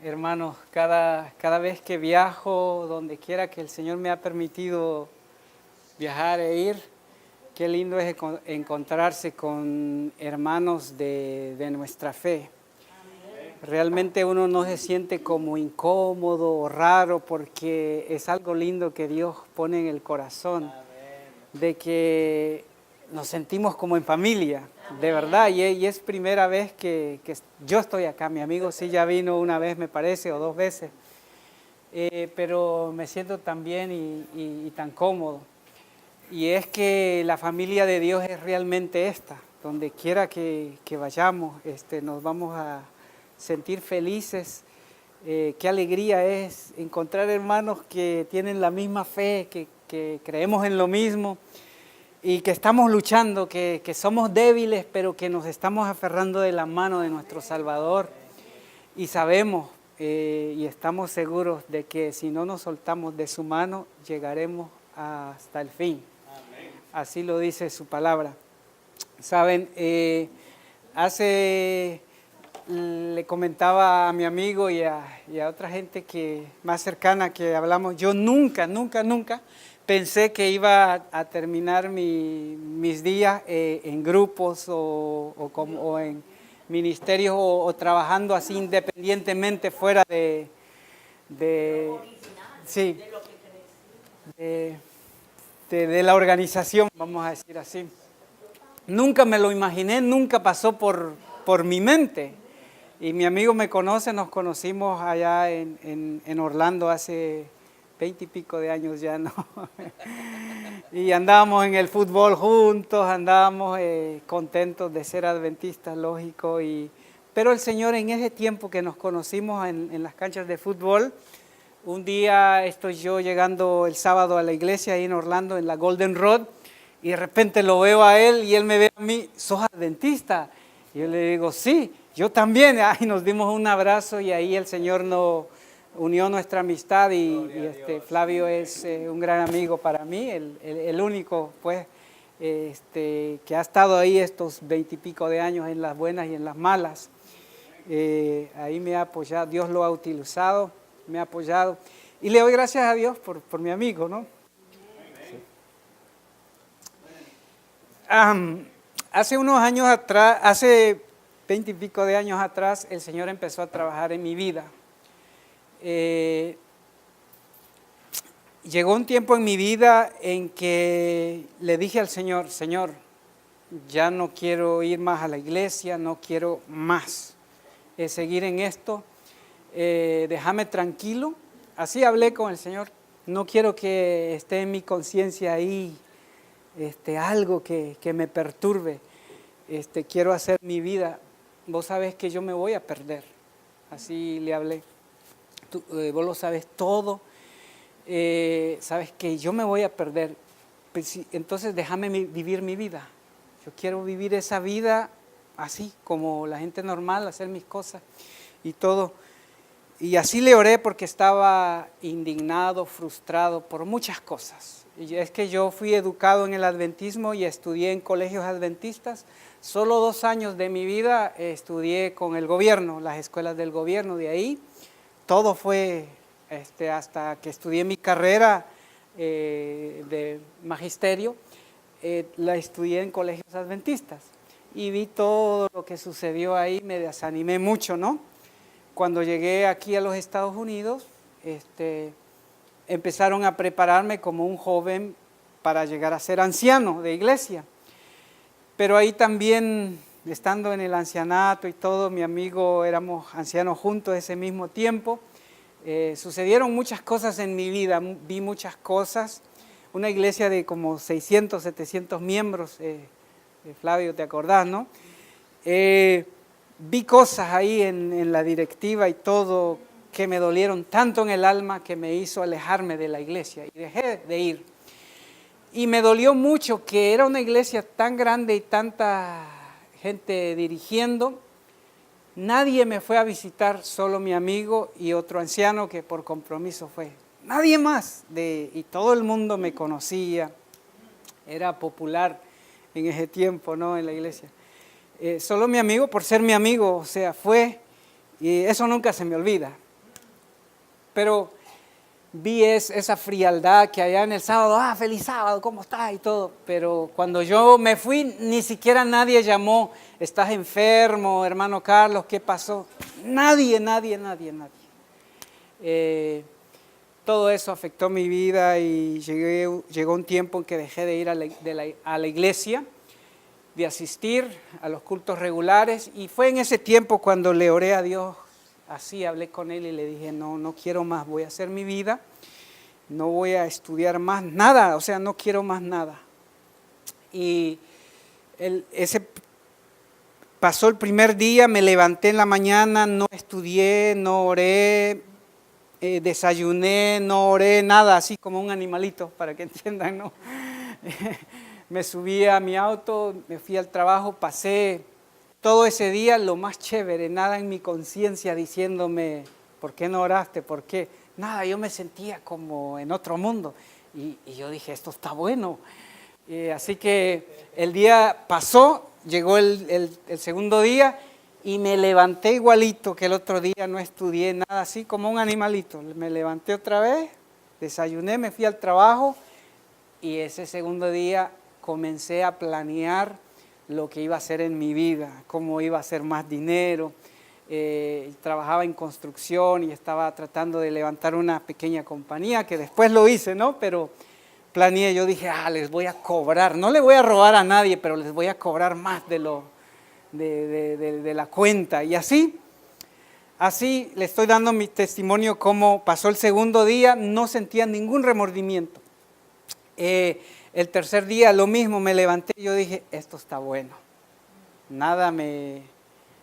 hermanos, cada vez que viajo, donde quiera que el Señor me ha permitido viajar e ir, qué lindo es encontrarse con hermanos de nuestra fe. Realmente uno no se siente como incómodo o raro porque es algo lindo que Dios pone en el corazón, de que nos sentimos como en familia, de verdad, y es primera vez que yo estoy acá. Mi amigo sí ya vino una vez, me parece, o dos veces, pero me siento tan bien y tan cómodo. Y es que la familia de Dios es realmente esta, donde quiera que vayamos, nos vamos a sentir felices. Qué alegría es encontrar hermanos que tienen la misma fe, que creemos en lo mismo y que estamos luchando, que somos débiles, pero que nos estamos aferrando de la mano de nuestro Salvador. Y sabemos y estamos seguros de que si no nos soltamos de su mano, llegaremos hasta el fin. Amén. Así lo dice su palabra. Saben, le comentaba a mi amigo y a otra gente más cercana que hablamos, yo nunca pensé que iba a terminar mis días en grupos o en ministerios o trabajando así independientemente fuera de la organización, vamos a decir así. Nunca me lo imaginé, nunca pasó por mi mente. Y mi amigo me conoce, nos conocimos allá en Orlando hace 20 y pico de años ya, ¿no? Y andábamos en el fútbol juntos, andábamos contentos de ser adventistas, lógico. Pero el Señor, en ese tiempo que nos conocimos en las canchas de fútbol, un día estoy yo llegando el sábado a la iglesia ahí en Orlando, en la Golden Road, y de repente lo veo a él y él me ve a mí, ¿sos adventista? Y yo le digo, sí, yo también. Y nos dimos un abrazo y ahí el Señor nos unió nuestra amistad y Flavio es un gran amigo para mí, el único pues que ha estado ahí estos 20 y pico de años en las buenas y en las malas. Ahí me ha apoyado, Dios lo ha utilizado, me ha apoyado y le doy gracias a Dios por mi amigo, ¿no? Sí. Hace unos años atrás, hace 20 y pico de años atrás, el Señor empezó a trabajar en mi vida. Llegó un tiempo en mi vida en que le dije al Señor, Señor, ya no quiero ir más a la iglesia, no quiero más seguir en esto, déjame tranquilo. Así hablé con el Señor, no quiero que esté en mi conciencia ahí algo que me perturbe, quiero hacer mi vida. Vos sabés que yo me voy a perder, así le hablé. Vos lo sabes todo, sabes que yo me voy a perder, entonces déjame vivir mi vida. Yo quiero vivir esa vida así, como la gente normal, hacer mis cosas y todo. Y así le oré porque estaba indignado, frustrado por muchas cosas. Y es que yo fui educado en el adventismo y estudié en colegios adventistas. Solo 2 años de mi vida estudié con el gobierno, las escuelas del gobierno. De ahí todo fue hasta que estudié mi carrera de magisterio, la estudié en colegios adventistas. Y vi todo lo que sucedió ahí, me desanimé mucho, ¿no? Cuando llegué aquí a los Estados Unidos, empezaron a prepararme como un joven para llegar a ser anciano de iglesia. Pero ahí también, estando en el ancianato y todo, mi amigo, éramos ancianos juntos ese mismo tiempo, sucedieron muchas cosas en mi vida, vi muchas cosas. Una iglesia de como 600, 700 miembros, Flavio, ¿te acordás, no? Vi cosas ahí en la directiva y todo que me dolieron tanto en el alma que me hizo alejarme de la iglesia y dejé de ir. Y me dolió mucho que era una iglesia tan grande y tanta gente dirigiendo. Nadie me fue a visitar, solo mi amigo y otro anciano que por compromiso fue. Nadie más. Y todo el mundo me conocía. Era popular en ese tiempo, ¿no? En la iglesia. Solo mi amigo, por ser mi amigo, o sea, fue, y eso nunca se me olvida. pero vi esa frialdad que allá en el sábado, feliz sábado, ¿cómo estás? Y todo. Pero cuando yo me fui, ni siquiera nadie llamó, ¿estás enfermo, hermano Carlos? ¿Qué pasó? Nadie. Todo eso afectó mi vida y llegó un tiempo en que dejé de ir a la iglesia, de asistir a los cultos regulares, y fue en ese tiempo cuando le oré a Dios, así hablé con Él y le dije, no quiero más, voy a hacer mi vida, no voy a estudiar más nada, o sea, no quiero más nada. Y pasó el primer día, me levanté en la mañana, no estudié, no oré, desayuné, no oré, nada, así como un animalito, para que entiendan, ¿no? Me subí a mi auto, me fui al trabajo, pasé todo ese día lo más chévere, nada en mi conciencia diciéndome, ¿por qué no oraste? ¿Por qué? Nada, yo me sentía como en otro mundo y yo dije, esto está bueno. Así que el día pasó, llegó el segundo día y me levanté igualito que el otro día, no estudié nada, así como un animalito. Me levanté otra vez, desayuné, me fui al trabajo y ese segundo día comencé a planear lo que iba a hacer en mi vida, cómo iba a hacer más dinero. Trabajaba en construcción y estaba tratando de levantar una pequeña compañía, que después lo hice, ¿no? Pero planeé, yo dije, les voy a cobrar, no le voy a robar a nadie, pero les voy a cobrar más de la cuenta. Y así le estoy dando mi testimonio cómo pasó el segundo día, no sentía ningún remordimiento. El tercer día lo mismo, me levanté y yo dije, esto está bueno, nada me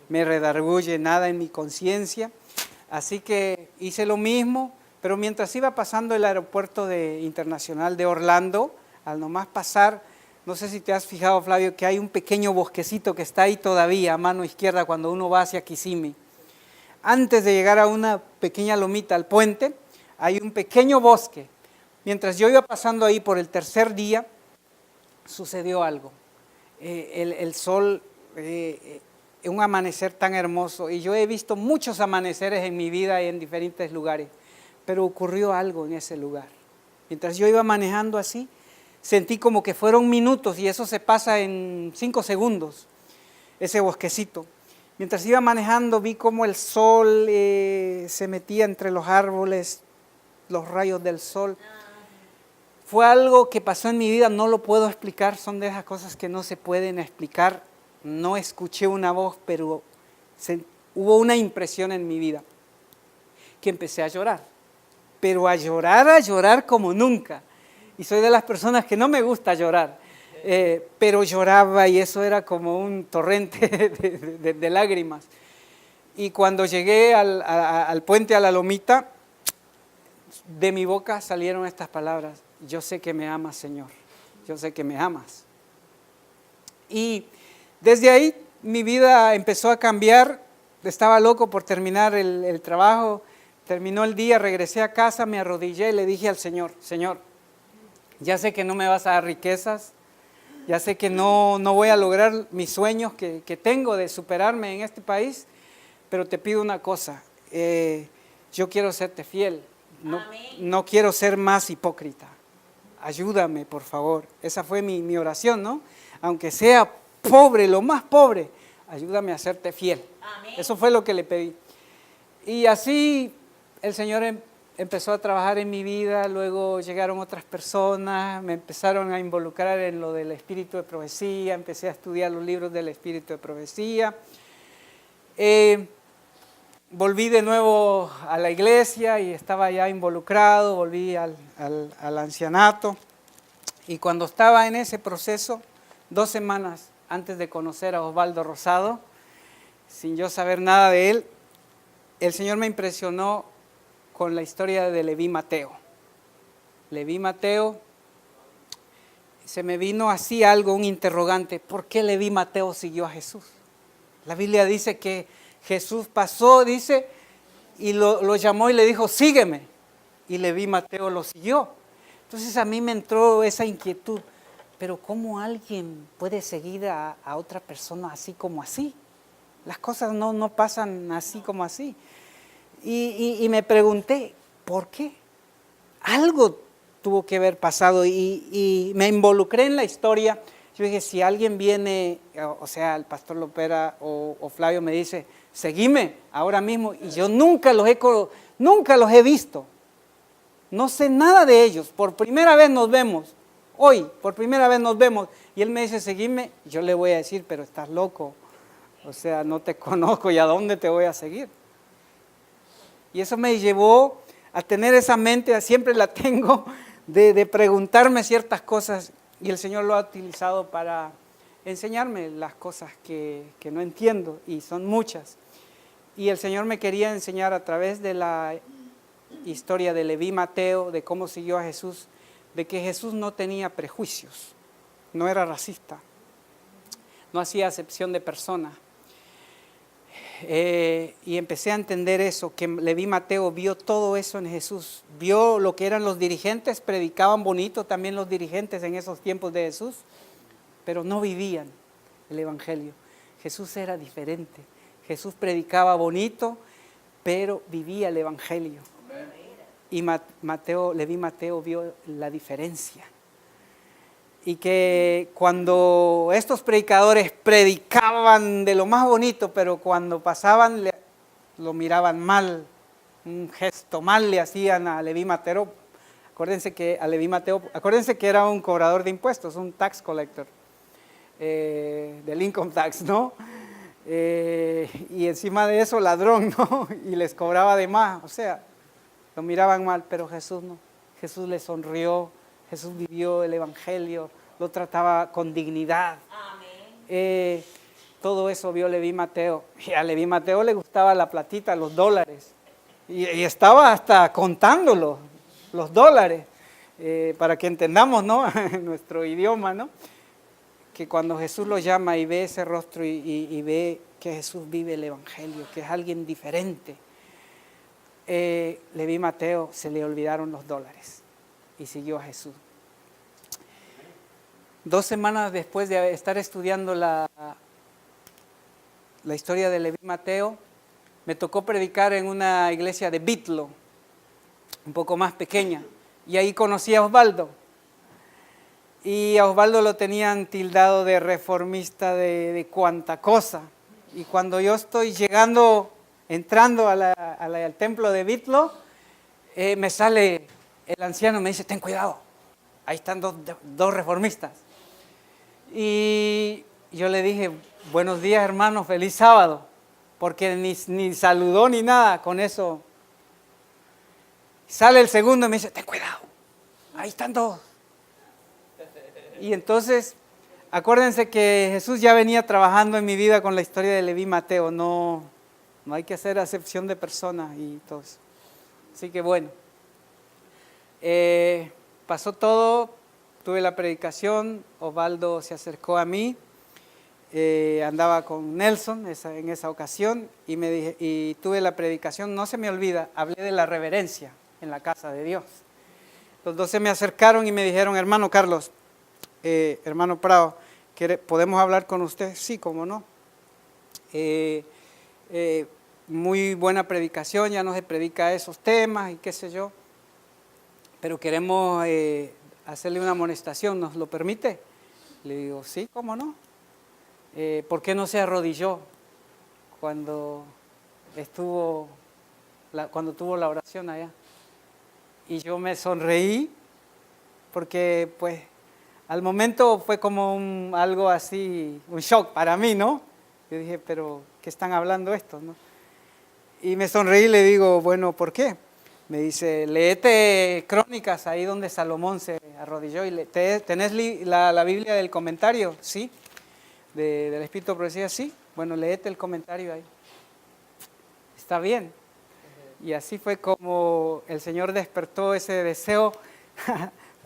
redarguye, nada en mi conciencia, así que hice lo mismo, pero mientras iba pasando el aeropuerto internacional de Orlando, al nomás pasar, no sé si te has fijado, Flavio, que hay un pequeño bosquecito que está ahí todavía a mano izquierda cuando uno va hacia Kissimmee. Antes de llegar a una pequeña lomita al puente, hay un pequeño bosque. Mientras yo iba pasando ahí por el tercer día, sucedió algo. El sol, un amanecer tan hermoso, y yo he visto muchos amaneceres en mi vida y en diferentes lugares, pero ocurrió algo en ese lugar. Mientras yo iba manejando así, sentí como que fueron minutos, y eso se pasa en 5 segundos, ese bosquecito. Mientras iba manejando, vi como el sol se metía entre los árboles, los rayos del sol. Fue algo que pasó en mi vida, no lo puedo explicar, son de esas cosas que no se pueden explicar. No escuché una voz, pero hubo una impresión en mi vida, que empecé a llorar, pero a llorar como nunca. Y soy de las personas que no me gusta llorar, pero lloraba y eso era como un torrente de lágrimas. Y cuando llegué al puente, a la lomita, de mi boca salieron estas palabras: yo sé que me amas, Señor, yo sé que me amas. Y desde ahí mi vida empezó a cambiar, estaba loco por terminar el trabajo, terminó el día, regresé a casa, me arrodillé y le dije al Señor, Señor, ya sé que no me vas a dar riquezas, ya sé que no voy a lograr mis sueños que tengo de superarme en este país, pero te pido una cosa, yo quiero serte fiel, no quiero ser más hipócrita. Ayúdame, por favor. Esa fue mi oración, ¿no? Aunque sea pobre, lo más pobre, ayúdame a serte fiel. Amén. Eso fue lo que le pedí. Y así el Señor empezó a trabajar en mi vida, luego llegaron otras personas, me empezaron a involucrar en lo del espíritu de profecía, empecé a estudiar los libros del espíritu de profecía. Volví de nuevo a la iglesia y estaba ya involucrado, volví al ancianato. Y cuando estaba en ese proceso, 2 semanas antes de conocer a Osvaldo Rosado, sin yo saber nada de él, el Señor me impresionó con la historia de Leví Mateo. Leví Mateo, se me vino así algo, un interrogante: ¿por qué Leví Mateo siguió a Jesús? La Biblia dice que Jesús pasó, dice, y lo llamó y le dijo, sígueme. Y Leví Mateo lo siguió. Entonces a mí me entró esa inquietud, pero ¿cómo alguien puede seguir a otra persona así como así? Las cosas no pasan así como así. Y me pregunté, ¿por qué? Algo tuvo que haber pasado y me involucré en la historia. Yo dije, si alguien viene, o sea, el pastor Lopera o Flavio me dice, seguime ahora mismo, y yo nunca los he visto, no sé nada de ellos, por primera vez nos vemos, hoy, por primera vez nos vemos, y él me dice, seguime, yo le voy a decir, pero estás loco, o sea, no te conozco, ¿y a dónde te voy a seguir? Y eso me llevó a tener esa mente, siempre la tengo, de preguntarme ciertas cosas, y el Señor lo ha utilizado para enseñarme las cosas que no entiendo, y son muchas. Y el Señor me quería enseñar a través de la historia de Leví Mateo, de cómo siguió a Jesús, de que Jesús no tenía prejuicios, no era racista, no hacía acepción de personas. Y empecé a entender eso, que Leví Mateo vio todo eso en Jesús, vio lo que eran los dirigentes, predicaban bonito también los dirigentes en esos tiempos de Jesús, pero no vivían el Evangelio. Jesús era diferente, Jesús predicaba bonito, pero vivía el Evangelio. Y Leví Mateo vio la diferencia. Y que cuando estos predicadores predicaban de lo más bonito, pero cuando pasaban lo miraban mal, un gesto mal le hacían a Leví Mateo. Acuérdense que era un cobrador de impuestos, un tax collector, del income tax, ¿no? Y encima de eso ladrón, ¿no? Y les cobraba de más, o sea, lo miraban mal, pero Jesús no. Jesús le sonrió, Jesús vivió el Evangelio, lo trataba con dignidad. Todo eso vio Leví Mateo. Y a Leví Mateo le gustaba la platita, los dólares. Y estaba hasta contándolo, los dólares, para que entendamos, ¿no? Nuestro idioma, ¿no? Que cuando Jesús lo llama y ve ese rostro y ve que Jesús vive el Evangelio, que es alguien diferente, Leví Mateo se le olvidaron los dólares y siguió a Jesús. 2 semanas después de estar estudiando la historia de Leví Mateo, me tocó predicar en una iglesia de Bitlo, un poco más pequeña, y ahí conocí a Osvaldo. Y a Osvaldo lo tenían tildado de reformista de cuanta cosa. Y cuando yo estoy entrando al templo de Bitlo, me sale el anciano, me dice, ten cuidado, ahí están dos reformistas. Y yo le dije, buenos días hermano, feliz sábado, porque ni saludó ni nada, con eso. Sale el segundo y me dice, ten cuidado, ahí están dos. Y entonces, acuérdense que Jesús ya venía trabajando en mi vida con la historia de Leví Mateo, no hay que hacer acepción de personas y todo eso. Así que bueno, pasó todo. Tuve la predicación, Osvaldo se acercó a mí, andaba con Nelson en esa ocasión y tuve la predicación, no se me olvida, hablé de la reverencia en la casa de Dios. Los dos se me acercaron y me dijeron, hermano Carlos, hermano Prado, ¿podemos hablar con usted? Sí, cómo no. Muy buena predicación, ya no se predica esos temas y qué sé yo, pero queremos hacerle una amonestación, ¿nos lo permite? Le digo, sí, cómo no. ¿Por qué no se arrodilló cuando tuvo la oración allá? Y yo me sonreí porque pues al momento fue como algo así, un shock para mí, ¿no? Yo dije, pero ¿qué están hablando estos, no? Y me sonreí y le digo, bueno, ¿por qué? Me dice, léete Crónicas, ahí donde Salomón se arrodilló. ¿Tenés la Biblia del comentario? Sí. ¿Del Espíritu de Profecía? Sí. Bueno, léete el comentario ahí. Está bien. Y así fue como el Señor despertó ese deseo.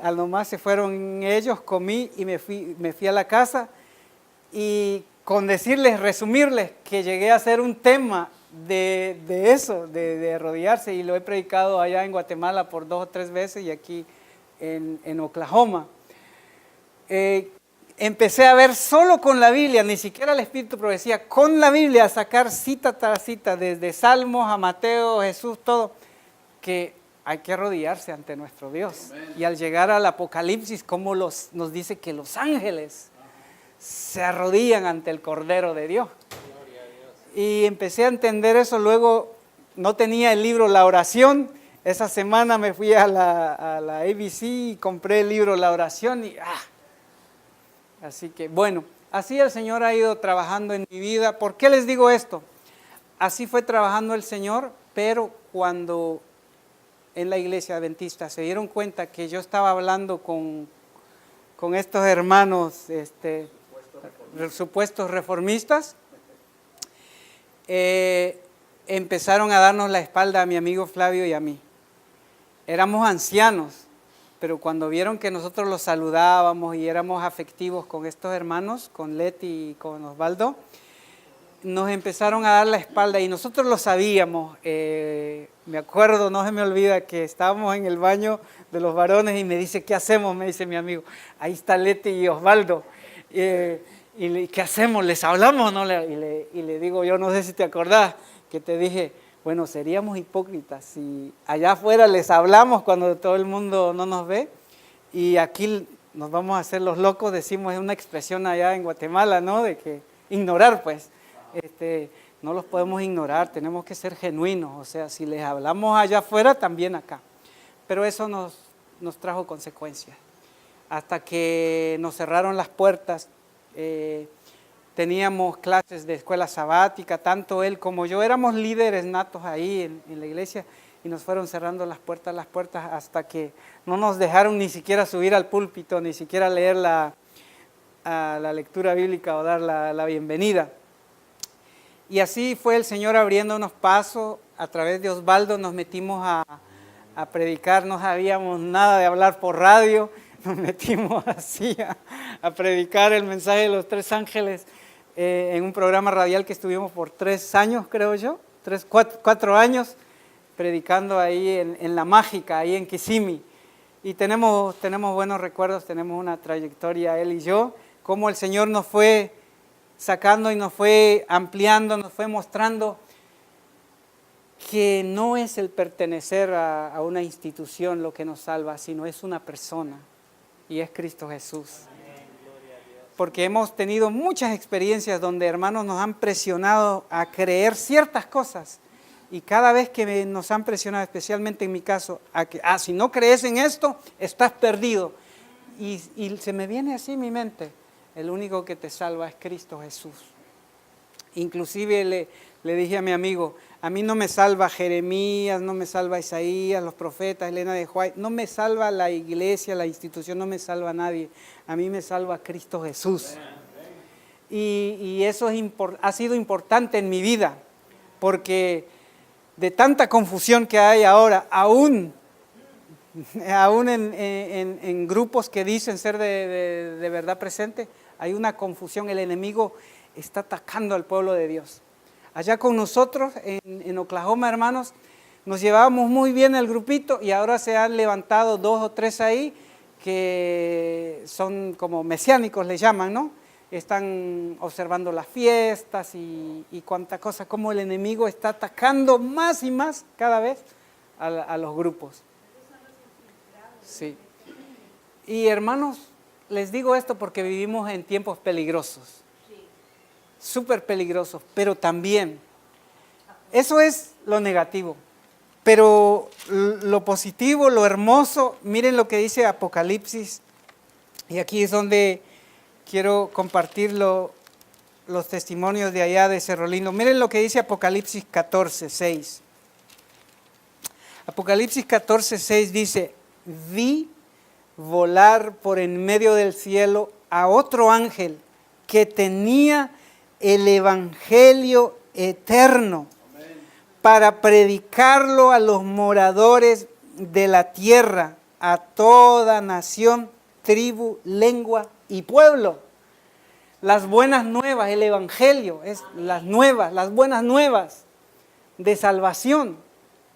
Al nomás se fueron ellos, comí y me fui a la casa. Y con resumirles que llegué a hacer un tema de eso, de arrodillarse, y lo he predicado allá en Guatemala por 2 o 3 veces y aquí en Oklahoma. Empecé a ver solo con la Biblia, ni siquiera el Espíritu de Profecía, con la Biblia, a sacar cita tras cita, desde Salmos a Mateo, Jesús, todo, que hay que arrodillarse ante nuestro Dios. Y al llegar al Apocalipsis, como nos dice que los ángeles se arrodillan ante el Cordero de Dios. Y empecé a entender eso. Luego no tenía el libro La Oración. Esa semana me fui a la ABC y compré el libro La Oración. Así que bueno, así el Señor ha ido trabajando en mi vida. ¿Por qué les digo esto? Así fue trabajando el Señor, pero cuando en la iglesia adventista se dieron cuenta que yo estaba hablando con estos hermanos supuestos reformistas, empezaron a darnos la espalda a mi amigo Flavio y a mí. Éramos ancianos, pero cuando vieron que nosotros los saludábamos y éramos afectivos con estos hermanos, con Leti y con Osvaldo, nos empezaron a dar la espalda y nosotros lo sabíamos. Me acuerdo, no se me olvida que estábamos en el baño de los varones y me dice, ¿qué hacemos? Me dice mi amigo, ahí está Leti y Osvaldo. ¿Qué hacemos? ¿Les hablamos? ¿No? Y le digo, yo no sé si te acordás que te dije, bueno, seríamos hipócritas si allá afuera les hablamos cuando todo el mundo no nos ve y aquí nos vamos a hacer los locos, decimos, es una expresión allá en Guatemala, ¿no? De que ignorar, pues. No los podemos ignorar, tenemos que ser genuinos, o sea, si les hablamos allá afuera, también acá. Pero eso nos trajo consecuencias. Hasta que nos cerraron las puertas, teníamos clases de escuela sabática, tanto él como yo, éramos líderes natos ahí en la iglesia y nos fueron cerrando las puertas hasta que no nos dejaron ni siquiera subir al púlpito, ni siquiera leer la lectura bíblica o dar la bienvenida. Y así fue el Señor abriéndonos paso. A través de Osvaldo nos metimos a predicar, no sabíamos nada de hablar por radio, nos metimos así a predicar el mensaje de los 3 ángeles en un programa radial que estuvimos por 3 años, creo yo, 4 años, predicando ahí en La Mágica, ahí en Kissimmee. Y tenemos buenos recuerdos, tenemos una trayectoria él y yo, cómo el Señor nos fue sacando y nos fue ampliando, nos fue mostrando que no es el pertenecer a una institución lo que nos salva, sino es una persona, y es Cristo Jesús. Porque hemos tenido muchas experiencias donde hermanos nos han presionado a creer ciertas cosas, y cada vez que nos han presionado, especialmente en mi caso, a que si no crees en esto, estás perdido. Y se me viene así en mi mente, el único que te salva es Cristo Jesús. Inclusive le dije a mi amigo, a mí no me salva Jeremías, no me salva Isaías, los profetas, Elena de White, no me salva la iglesia, la institución, no me salva nadie. A mí me salva Cristo Jesús. Y eso ha sido importante en mi vida, porque de tanta confusión que hay ahora, aún en grupos que dicen ser de verdad presente, hay una confusión. El enemigo está atacando al pueblo de Dios. Allá con nosotros en Oklahoma, hermanos, nos llevábamos muy bien el grupito y ahora se han levantado 2 o 3 ahí que son como mesiánicos, le llaman, ¿no? Están observando las fiestas y cuánta cosa, como el enemigo está atacando más y más cada vez a los grupos. Sí. Y hermanos, les digo esto porque vivimos en tiempos peligrosos, súper peligrosos, pero también, eso es lo negativo, pero lo positivo, lo hermoso, miren lo que dice Apocalipsis, y aquí es donde quiero compartir los testimonios de allá de Cerro Lindo. Miren lo que dice Apocalipsis 14:6. Apocalipsis 14:6 dice, vi volar por en medio del cielo a otro ángel que tenía el evangelio eterno para predicarlo a los moradores de la tierra, a toda nación, tribu, lengua y pueblo. Las buenas nuevas, el evangelio es las buenas nuevas de salvación.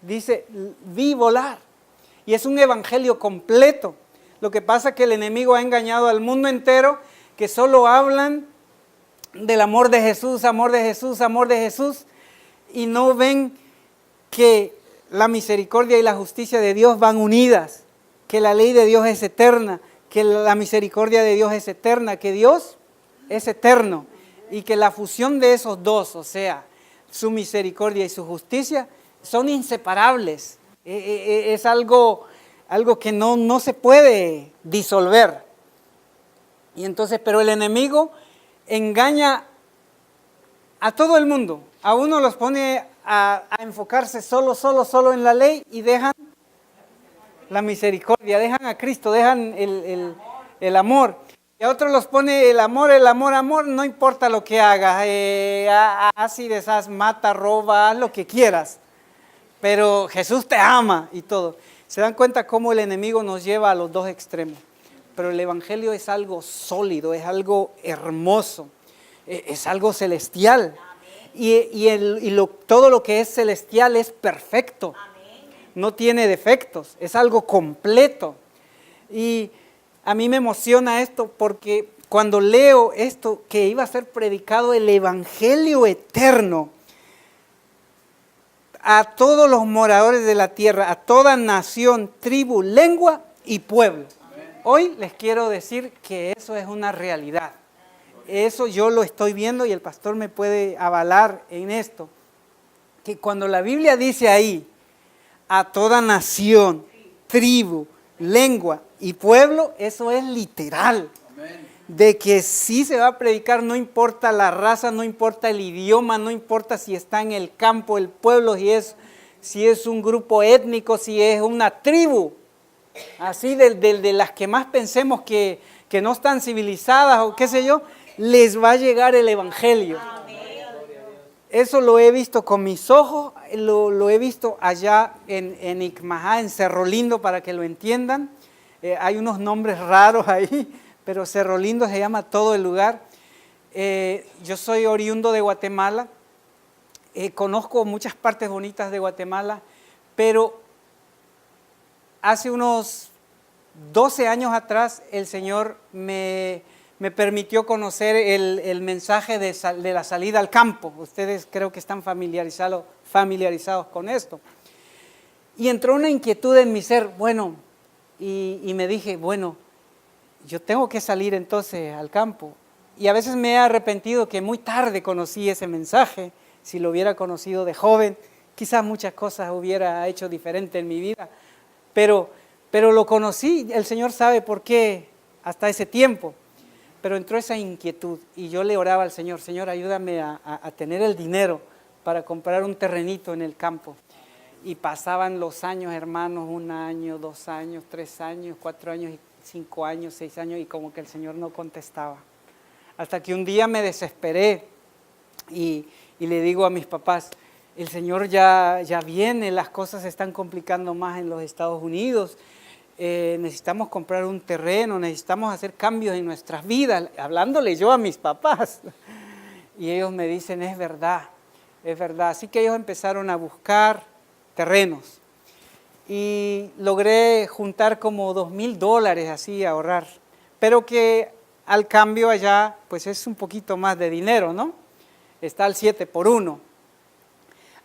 Dice, vi volar. Y es un evangelio completo. Lo que pasa es que el enemigo ha engañado al mundo entero, que solo hablan del amor de Jesús, amor de Jesús, amor de Jesús, y no ven que la misericordia y la justicia de Dios van unidas, que la ley de Dios es eterna, que la misericordia de Dios es eterna, que Dios es eterno y que la fusión de esos dos, o sea, su misericordia y su justicia, son inseparables. Es algo que no se puede disolver. Y entonces, pero el enemigo engaña a todo el mundo. A uno los pone a enfocarse solo en la ley y dejan la misericordia, dejan a Cristo, dejan el amor. Y a otros los pone el amor, no importa lo que hagas, haz y deshaz, mata, roba, haz lo que quieras. Pero Jesús te ama y todo. ¿Se dan cuenta cómo el enemigo nos lleva a los dos extremos? Pero el evangelio es algo sólido, es algo hermoso, es algo celestial. Todo lo que es celestial es perfecto, no tiene defectos, es algo completo. Y a mí me emociona esto porque cuando leo esto, que iba a ser predicado el evangelio eterno a todos los moradores de la tierra, a toda nación, tribu, lengua y pueblo. Hoy les quiero decir que eso es una realidad. Eso yo lo estoy viendo y el pastor me puede avalar en esto. Que cuando la Biblia dice ahí, a toda nación, tribu, lengua y pueblo, eso es literal. De que sí se va a predicar, no importa la raza, no importa el idioma, no importa si está en el campo, el pueblo, si es un grupo étnico, si es una tribu. Así de las que más pensemos que no están civilizadas o qué sé yo, les va a llegar el evangelio. Eso lo he visto con mis ojos, lo he visto allá en Icmajá, en Cerro Lindo, para que lo entiendan. Hay unos nombres raros ahí, pero Cerro Lindo se llama todo el lugar. Yo soy oriundo de Guatemala, conozco muchas partes bonitas de Guatemala, pero hace unos 12 años atrás el Señor me permitió conocer el mensaje de la salida al campo. Ustedes creo que están familiarizados con esto. Y entró una inquietud en mi ser, bueno, y me dije, bueno, yo tengo que salir entonces al campo. Y a veces me he arrepentido que muy tarde conocí ese mensaje. Si lo hubiera conocido de joven, quizás muchas cosas hubiera hecho diferente en mi vida. Pero lo conocí, el Señor sabe por qué hasta ese tiempo. Pero entró esa inquietud y yo le oraba al Señor, Señor, ayúdame a tener el dinero para comprar un terrenito en el campo. Y pasaban los años, hermanos, 1 año, 2 años, 3 años, 4 años, 5 años, 6 años, y como que el Señor no contestaba. Hasta que un día me desesperé y le digo a mis papás, el Señor ya viene, las cosas se están complicando más en los Estados Unidos, necesitamos comprar un terreno, necesitamos hacer cambios en nuestras vidas, hablándole yo a mis papás. Y ellos me dicen, es verdad. Así que ellos empezaron a buscar terrenos y logré juntar como $2,000 así, ahorrar, pero que al cambio allá pues es un poquito más de dinero, ¿no? Está al 7 por 1.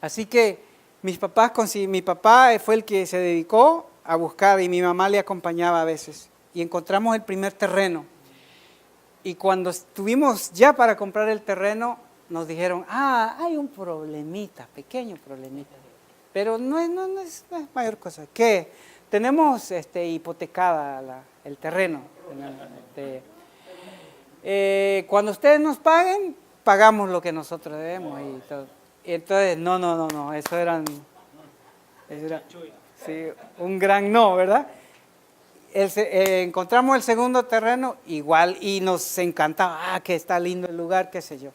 Así que mi papá fue el que se dedicó a buscar y mi mamá le acompañaba a veces. Y encontramos el primer terreno. Y cuando estuvimos ya para comprar el terreno, nos dijeron, hay un problemita, pequeño problemita. Pero no es mayor cosa. ¿Qué? Tenemos hipotecada el terreno. Cuando ustedes nos paguen, pagamos lo que nosotros debemos y todo. Y entonces, no, eso era sí, un gran no, ¿verdad? Encontramos el segundo terreno igual y nos encantaba, que está lindo el lugar, qué sé yo.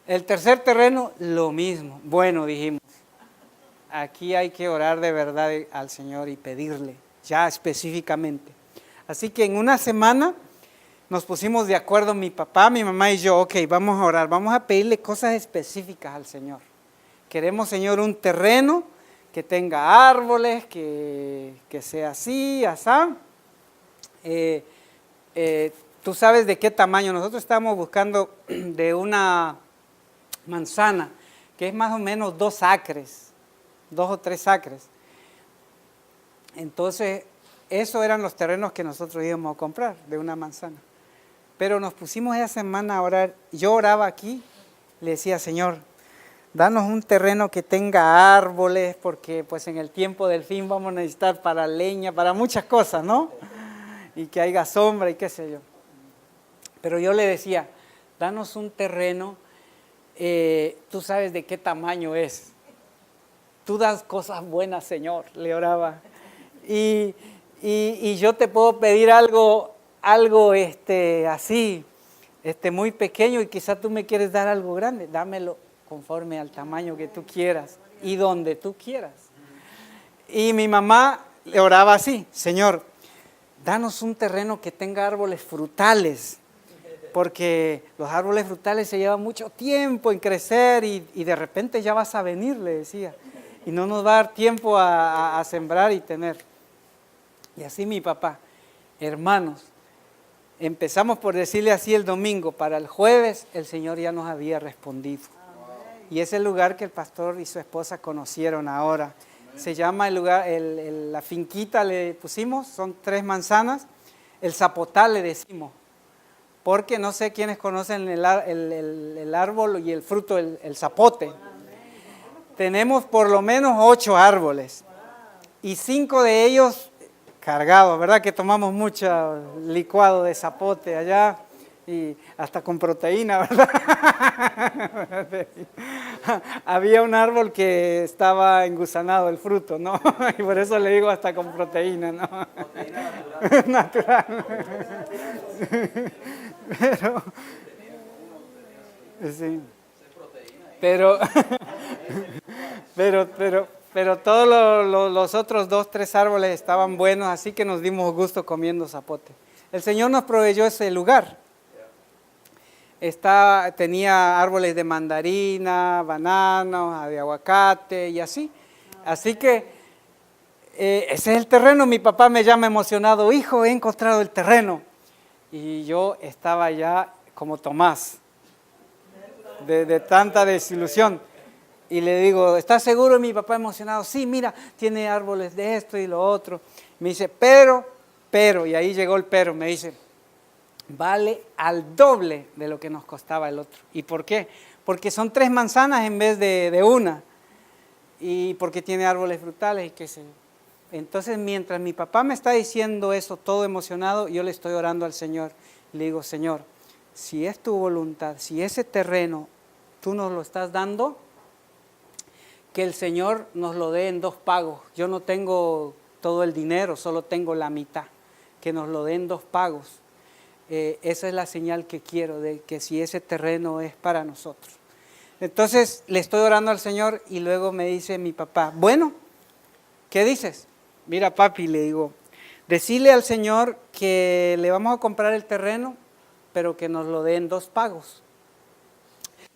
El tercer terreno, lo mismo. Bueno, dijimos, aquí hay que orar de verdad al Señor y pedirle, ya específicamente. Así que en una semana nos pusimos de acuerdo mi papá, mi mamá y yo, ok, vamos a orar, vamos a pedirle cosas específicas al Señor. Queremos, Señor, un terreno que tenga árboles, que sea así, asá. Tú sabes de qué tamaño. Nosotros estamos buscando de una manzana, que es más o menos 2 acres. 2 o 3 acres. Entonces, esos eran los terrenos que nosotros íbamos a comprar, de una manzana. Pero nos pusimos esa semana a orar. Yo oraba aquí, le decía, Señor, danos un terreno que tenga árboles, porque pues en el tiempo del fin vamos a necesitar para leña, para muchas cosas, ¿no? Y que haya sombra y qué sé yo. Pero yo le decía, danos un terreno, tú sabes de qué tamaño es. Tú das cosas buenas, Señor, le oraba. Y yo te puedo pedir algo así, muy pequeño, y quizás tú me quieres dar algo grande. Dámelo conforme al tamaño que tú quieras y donde tú quieras. Y mi mamá le oraba así, Señor, danos un terreno que tenga árboles frutales, porque los árboles frutales se llevan mucho tiempo en crecer y de repente ya vas a venir, le decía, y no nos va a dar tiempo a sembrar y tener. Y así mi papá, hermanos, empezamos por decirle así el domingo, para el jueves el Señor ya nos había respondido. Y es el lugar que el pastor y su esposa conocieron ahora. Se llama el lugar, la finquita le pusimos, son 3 manzanas, el zapotal le decimos, porque no sé quiénes conocen el árbol y el fruto, el zapote. Tenemos por lo menos 8 árboles y 5 de ellos cargados, ¿verdad? Que tomamos mucho licuado de zapote allá y hasta con proteína, ¿verdad? Había un árbol que estaba engusanado el fruto, ¿no? Y por eso le digo hasta con proteína, ¿no? Proteína natural. Sí. Pero todos los otros 2, 3 árboles estaban buenos, así que nos dimos gusto comiendo zapote. El Señor nos proveyó ese lugar. Tenía árboles de mandarina, bananos, de aguacate y así. Así que ese es el terreno. Mi papá me llama emocionado, hijo, he encontrado el terreno. Y yo estaba ya como Tomás, de tanta desilusión. Y le digo, ¿estás seguro? Mi papá emocionado, sí, mira, tiene árboles de esto y lo otro. Me dice, pero, y ahí llegó el pero, me dice, vale al doble de lo que nos costaba el otro. ¿Y por qué? Porque son 3 manzanas en vez de una. Y porque tiene árboles frutales y qué sé yo. Entonces, mientras mi papá me está diciendo eso, todo emocionado, yo le estoy orando al Señor. Le digo, Señor, si es tu voluntad, si ese terreno tú nos lo estás dando, que el Señor nos lo dé en 2 pagos. Yo no tengo todo el dinero, solo tengo la mitad. Que nos lo dé en 2 pagos. Esa es la señal que quiero, de que si ese terreno es para nosotros. Entonces le estoy orando al Señor y luego me dice mi papá, bueno, ¿qué dices? Mira papi, le digo, decirle al Señor que le vamos a comprar el terreno, pero que nos lo dé en 2 pagos.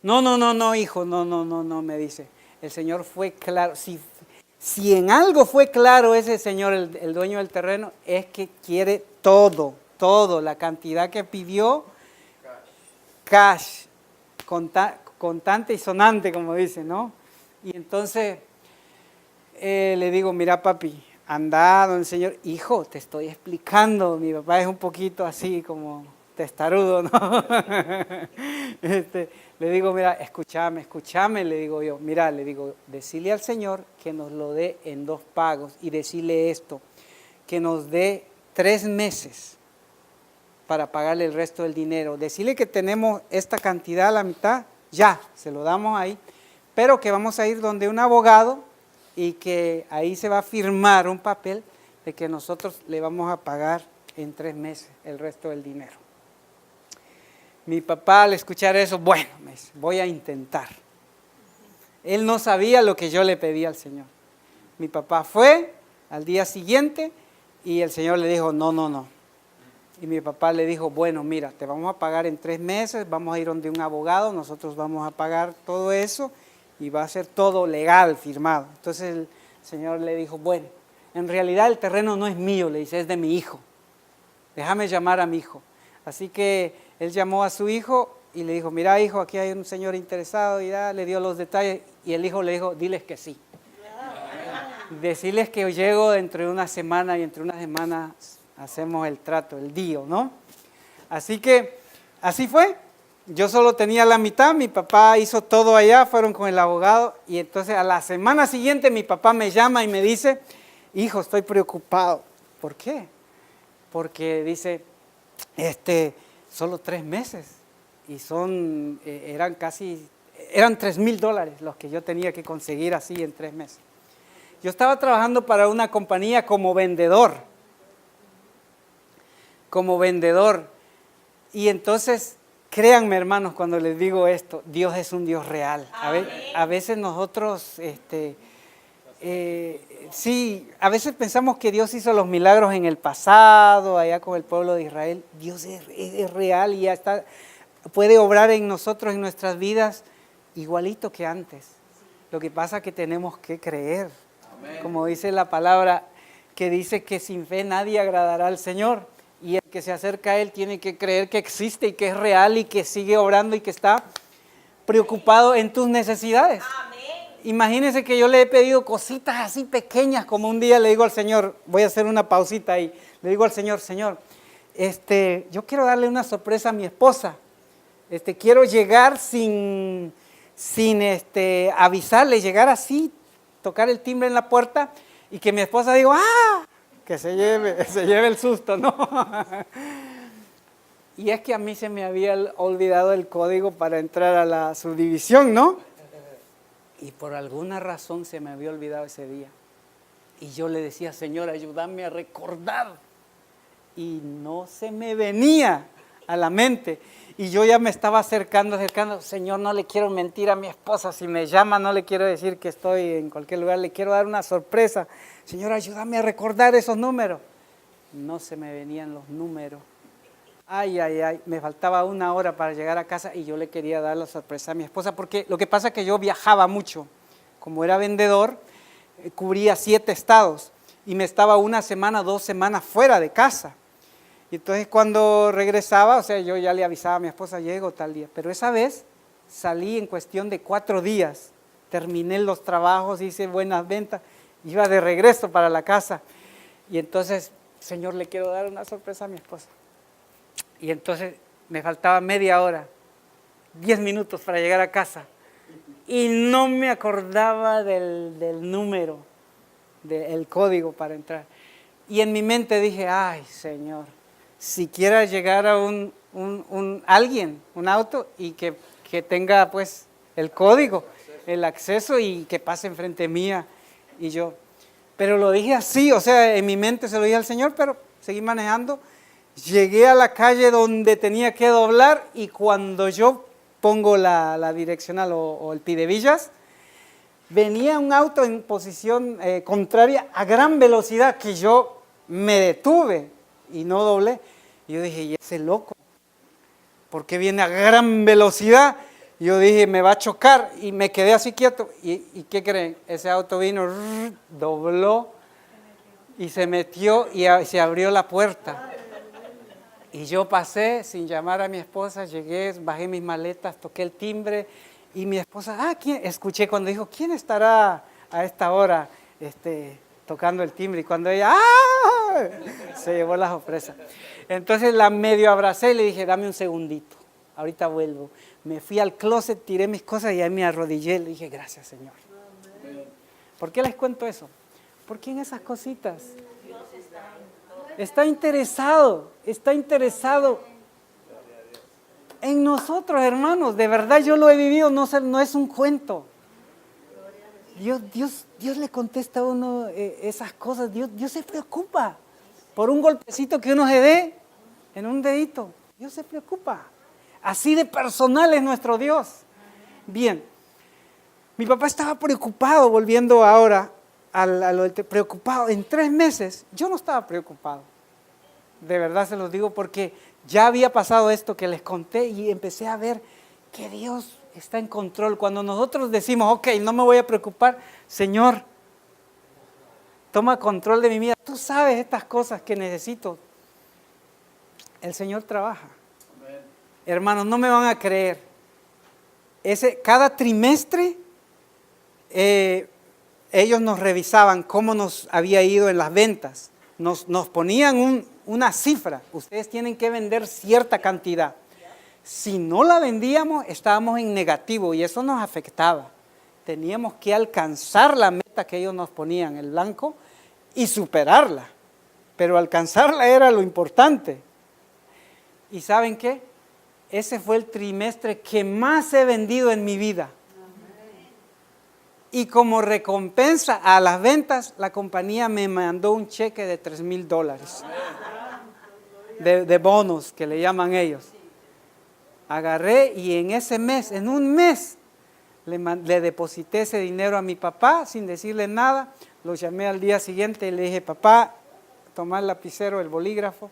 No, hijo, no, me dice. El Señor fue claro. Si en algo fue claro ese señor, el dueño del terreno, es que quiere todo, la cantidad que pidió, cash, contante y sonante, como dice, ¿no? Y entonces le digo, mira papi, anda donde el Señor, hijo, te estoy explicando, mi papá es un poquito así como testarudo, ¿no? Le digo, mira, escúchame, le digo yo, mira, le digo, decirle al Señor que nos lo dé en 2 pagos y decirle esto, que nos dé 3 meses para pagarle el resto del dinero. Decirle que tenemos esta cantidad, la mitad, ya, se lo damos ahí, pero que vamos a ir donde un abogado y que ahí se va a firmar un papel de que nosotros le vamos a pagar en 3 meses el resto del dinero. Mi papá al escuchar eso, bueno, me dice, voy a intentar. Él no sabía lo que yo le pedí al Señor. Mi papá fue al día siguiente y el Señor le dijo, no. Y mi papá le dijo, bueno, mira, te vamos a pagar en 3 meses, vamos a ir donde un abogado, nosotros vamos a pagar todo eso y va a ser todo legal, firmado. Entonces el Señor le dijo, bueno, en realidad el terreno no es mío, le dice, es de mi hijo. Déjame llamar a mi hijo. Así que él llamó a su hijo y le dijo, mira hijo, aquí hay un señor interesado y le dio los detalles y el hijo le dijo, diles que sí. Decirles que llego dentro de una semana y entre unas semanas hacemos el trato, el deal, ¿no? Así que así fue. Yo solo tenía la mitad, mi papá hizo todo allá, fueron con el abogado y entonces a la semana siguiente mi papá me llama y me dice, hijo, estoy preocupado. ¿Por qué? Porque dice, solo 3 meses y eran $3,000 los que yo tenía que conseguir así en 3 meses. Yo estaba trabajando para una compañía como vendedor. Y entonces, créanme hermanos cuando les digo esto, Dios es un Dios real. A veces nosotros, sí, a veces pensamos que Dios hizo los milagros en el pasado, allá con el pueblo de Israel. Dios es real y ya está, puede obrar en nosotros, en nuestras vidas, igualito que antes. Lo que pasa es que tenemos que creer. Como dice la palabra, que dice que sin fe nadie agradará al Señor. Y el que se acerca a Él tiene que creer que existe y que es real y que sigue obrando y que está preocupado en tus necesidades. Amén. Imagínense que yo le he pedido cositas así pequeñas, como un día le digo al Señor, voy a hacer una pausita ahí, le digo al Señor, Señor, yo quiero darle una sorpresa a mi esposa. Quiero llegar sin avisarle, llegar así, tocar el timbre en la puerta y que mi esposa diga, ¡ah! Que se lleve el susto, ¿no? Y es que a mí se me había olvidado el código para entrar a la subdivisión, ¿no? Y por alguna razón se me había olvidado ese día. Y yo le decía, Señor, ayúdame a recordar. Y no se me venía a la mente. Y yo ya me estaba acercando, Señor, no le quiero mentir a mi esposa, si me llama no le quiero decir que estoy en cualquier lugar, le quiero dar una sorpresa. Señor, ayúdame a recordar esos números. No se me venían los números. Ay, me faltaba 1 hora para llegar a casa y yo le quería dar la sorpresa a mi esposa, porque lo que pasa es que yo viajaba mucho. Como era vendedor, cubría 7 estados y me estaba 1 semana, 2 semanas fuera de casa. Y entonces cuando regresaba, o sea, yo ya le avisaba a mi esposa, llego tal día. Pero esa vez salí en cuestión de 4 días. Terminé los trabajos, hice buenas ventas, iba de regreso para la casa. Y entonces, Señor, le quiero dar una sorpresa a mi esposa. Y entonces me faltaba media hora, 10 minutos para llegar a casa. Y no me acordaba del número, del código para entrar. Y en mi mente dije, ay, Señor, si quiera llegar a un auto y que tenga pues el código, el acceso y que pase enfrente mía y yo. Pero lo dije así, o sea, en mi mente se lo dije al Señor, pero seguí manejando. Llegué a la calle donde tenía que doblar y cuando yo pongo la direccional o el pidevillas, venía un auto en posición contraria a gran velocidad que yo me detuve y no doblé. Y yo dije, ¿y ese loco? ¿Por qué viene a gran velocidad? Y yo dije, me va a chocar y me quedé así quieto. ¿Y qué creen? Ese auto vino, dobló y se metió y se abrió la puerta. Y yo pasé sin llamar a mi esposa, llegué, bajé mis maletas, toqué el timbre y mi esposa, ¿quién? Escuché cuando dijo, ¿quién estará a esta hora tocando el timbre? Y cuando ella, se llevó la sorpresa. Entonces la medio abracé y le dije, dame un segundito, ahorita vuelvo. Me fui al closet, tiré mis cosas y ahí me arrodillé y le dije, gracias Señor. ¿Por qué les cuento eso? Porque en esas cositas está interesado en nosotros, hermanos. De verdad yo lo he vivido, no es un cuento. Dios le contesta a uno esas cosas. Dios se preocupa por un golpecito que uno se dé en un dedito. Dios se preocupa. Así de personal es nuestro Dios. Bien, mi papá estaba preocupado, volviendo ahora preocupado. En 3 meses yo no estaba preocupado. De verdad se los digo porque ya había pasado esto que les conté y empecé a ver que Dios está en control. Cuando nosotros decimos, ok, no me voy a preocupar, Señor, toma control de mi vida. Tú sabes estas cosas que necesito. El Señor trabaja. Amén. Hermanos, no me van a creer. Cada trimestre, ellos nos revisaban cómo nos había ido en las ventas. Nos ponían una cifra. Ustedes tienen que vender cierta cantidad. Si no la vendíamos, estábamos en negativo y eso nos afectaba. Teníamos que alcanzar la meta que ellos nos ponían, el blanco, y superarla. Pero alcanzarla era lo importante. ¿Y saben qué? Ese fue el trimestre que más he vendido en mi vida. Y como recompensa a las ventas, la compañía me mandó un cheque de $3,000 de bonos, que le llaman ellos. Agarré y en ese mes, en un mes, le deposité ese dinero a mi papá sin decirle nada. Lo llamé al día siguiente y le dije, papá, toma el lapicero, el bolígrafo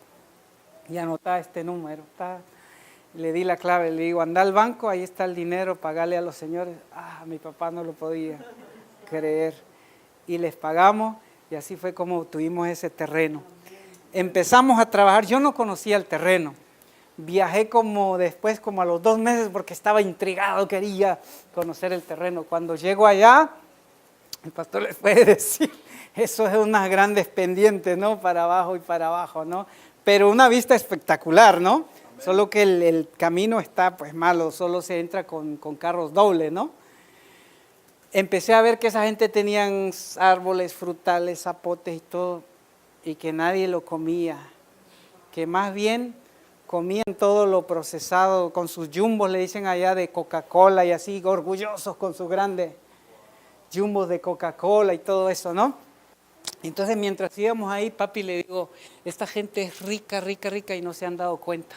y anotá este número. Le di la clave, le digo, anda al banco, ahí está el dinero, pagale a los señores. Mi papá no lo podía creer. Y les pagamos y así fue como tuvimos ese terreno. Empezamos a trabajar, yo no conocía el terreno. Viajé después como a los 2 meses porque estaba intrigado, quería conocer el terreno. Cuando llego allá, el pastor les puede decir, eso es unas grandes pendientes, ¿no? Para abajo y para abajo, ¿no? Pero una vista espectacular, ¿no? Solo que el camino está pues malo, solo se entra con carros dobles, ¿no? Empecé a ver que esa gente tenían árboles frutales, zapotes y todo, y que nadie lo comía, que más bien comían todo lo procesado con sus jumbos, le dicen allá, de Coca-Cola y así, orgullosos con sus grandes jumbos de Coca-Cola y todo eso, ¿no? Entonces mientras íbamos ahí, papi, le digo, esta gente es rica, rica, rica y no se han dado cuenta.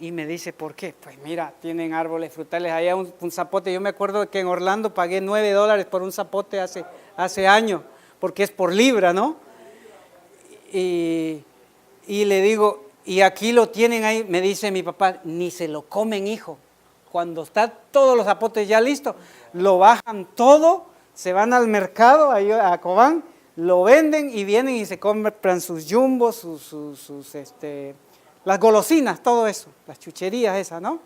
Y me dice, ¿por qué? Pues mira, tienen árboles frutales, allá un zapote. Yo me acuerdo que en Orlando pagué $9 por un zapote hace años, porque es por libra, ¿no? Y le digo, y aquí lo tienen ahí, me dice mi papá, ni se lo comen, hijo. Cuando están todos los zapotes ya listos, lo bajan todo, se van al mercado, ahí a Cobán, lo venden y vienen y se compran sus jumbos, las golosinas, todo eso, las chucherías esas, ¿no?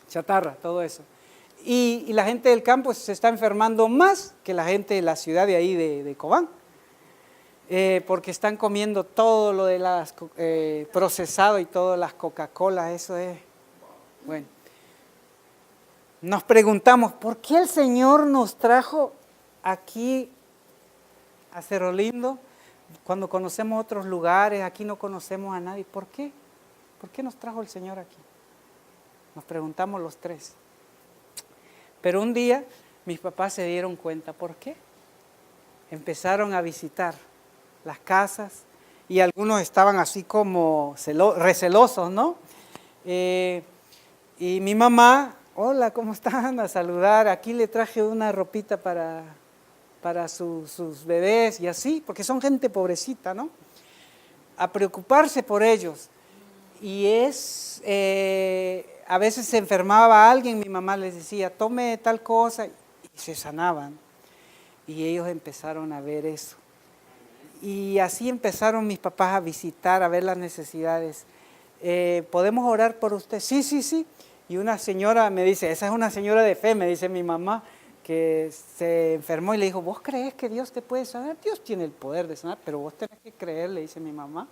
Chatarra, todo eso. Y la gente del campo se está enfermando más que la gente de la ciudad de ahí, de Cobán. Porque están comiendo todo lo de las procesado y todas las Coca-Cola, eso es, bueno. Nos preguntamos, ¿por qué el Señor nos trajo aquí a Cerro Lindo cuando conocemos otros lugares? Aquí no conocemos a nadie. ¿Por qué? ¿Por qué nos trajo el Señor aquí? Nos preguntamos los tres. Pero un día mis papás se dieron cuenta. ¿Por qué? Empezaron a visitar las casas y algunos estaban así como recelosos, ¿no? Y mi mamá, hola, ¿cómo están? A saludar, aquí le traje una ropita para sus bebés y así, porque son gente pobrecita, ¿no? A preocuparse por ellos. Y a veces se enfermaba alguien, mi mamá les decía, tome tal cosa, y se sanaban. Y ellos empezaron a ver eso. Y así empezaron mis papás a visitar, a ver las necesidades. ¿Podemos orar por usted? Sí, sí, sí. Y una señora me dice, esa es una señora de fe, me dice mi mamá, que se enfermó y le dijo, ¿vos crees que Dios te puede sanar? Dios tiene el poder de sanar, pero vos tenés que creer, le dice mi mamá.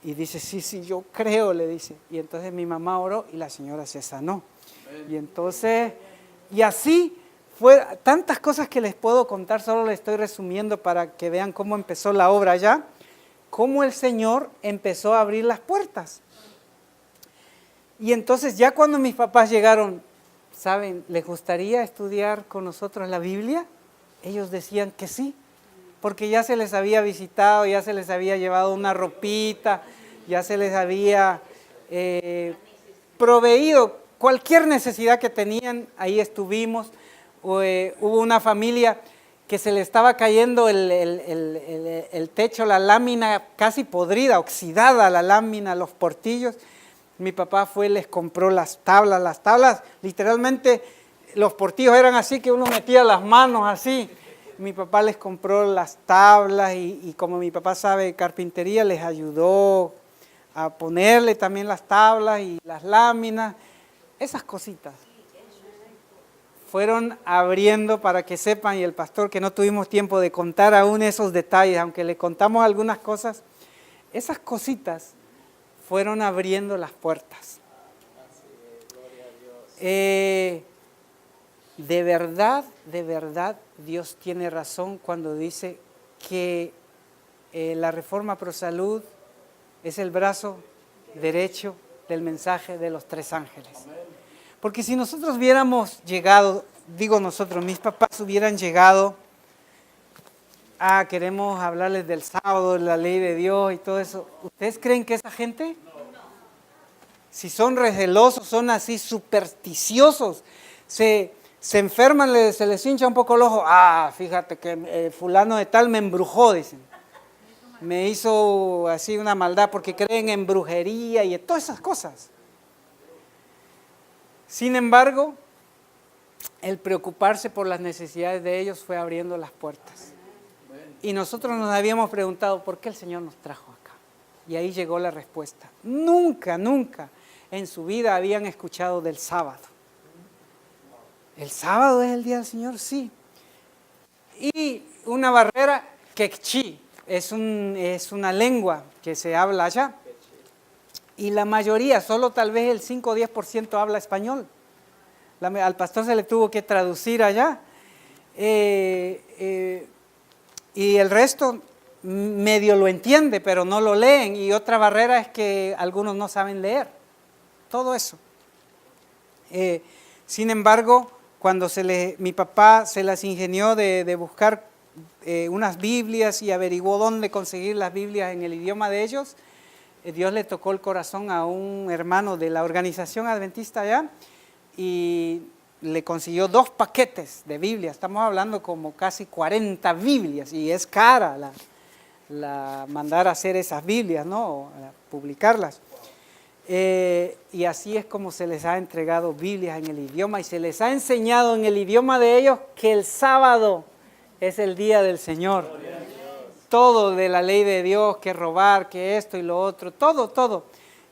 Y dice, sí, sí, yo creo, le dice. Y entonces mi mamá oró y la señora se sanó. Y entonces, y así fue, tantas cosas que les puedo contar, solo les estoy resumiendo para que vean cómo empezó la obra ya, cómo el Señor empezó a abrir las puertas. Y entonces ya cuando mis papás llegaron, ¿saben? ¿Les gustaría estudiar con nosotros la Biblia? Ellos decían que sí, porque ya se les había visitado, ya se les había llevado una ropita, ya se les había proveído cualquier necesidad que tenían, ahí estuvimos. Hubo una familia que se le estaba cayendo el techo, la lámina casi podrida, oxidada la lámina, los portillos. Mi papá fue y les compró las tablas literalmente los portillos eran así que uno metía las manos así. Mi papá les compró las tablas y como mi papá sabe carpintería, les ayudó a ponerle también las tablas y las láminas, esas cositas. fueron abriendo, para que sepan, y el pastor, que no tuvimos tiempo de contar aún esos detalles, aunque le contamos algunas cosas, esas cositas fueron abriendo las puertas. De verdad, Dios tiene razón cuando dice que la Reforma Pro Salud es el brazo derecho del mensaje de los tres ángeles. Porque si nosotros hubiéramos llegado, digo nosotros, mis papás hubieran llegado, queremos hablarles del sábado, de la ley de Dios y todo eso, ¿ustedes creen que esa gente, si son recelosos, son así supersticiosos, se enferman, se les hincha un poco el ojo? Fíjate que fulano de tal me embrujó, dicen. Me hizo así una maldad, porque creen en brujería y en todas esas cosas. Sin embargo, el preocuparse por las necesidades de ellos fue abriendo las puertas. Y nosotros nos habíamos preguntado, ¿por qué el Señor nos trajo acá? Y ahí llegó la respuesta. Nunca en su vida habían escuchado del sábado. ¿El sábado es el día del Señor? Sí. Y una barrera, quechí, es una lengua que se habla allá. Y la mayoría, solo tal vez el 5 o 10% habla español. Al pastor se le tuvo que traducir allá. Y el resto medio lo entiende, pero no lo leen. Y otra barrera es que algunos no saben leer. Todo eso. Sin embargo, cuando mi papá se las ingenió de buscar unas Biblias y averiguó dónde conseguir las Biblias en el idioma de ellos, Dios le tocó el corazón a un hermano de la organización adventista allá y le consiguió 2 paquetes de Biblias. Estamos hablando como casi 40 Biblias, y es cara la mandar a hacer esas Biblias, ¿no? Publicarlas. Y así es como se les ha entregado Biblias en el idioma, y se les ha enseñado en el idioma de ellos que el sábado es el día del Señor. Todo de la ley de Dios, que robar, que esto y lo otro, todo.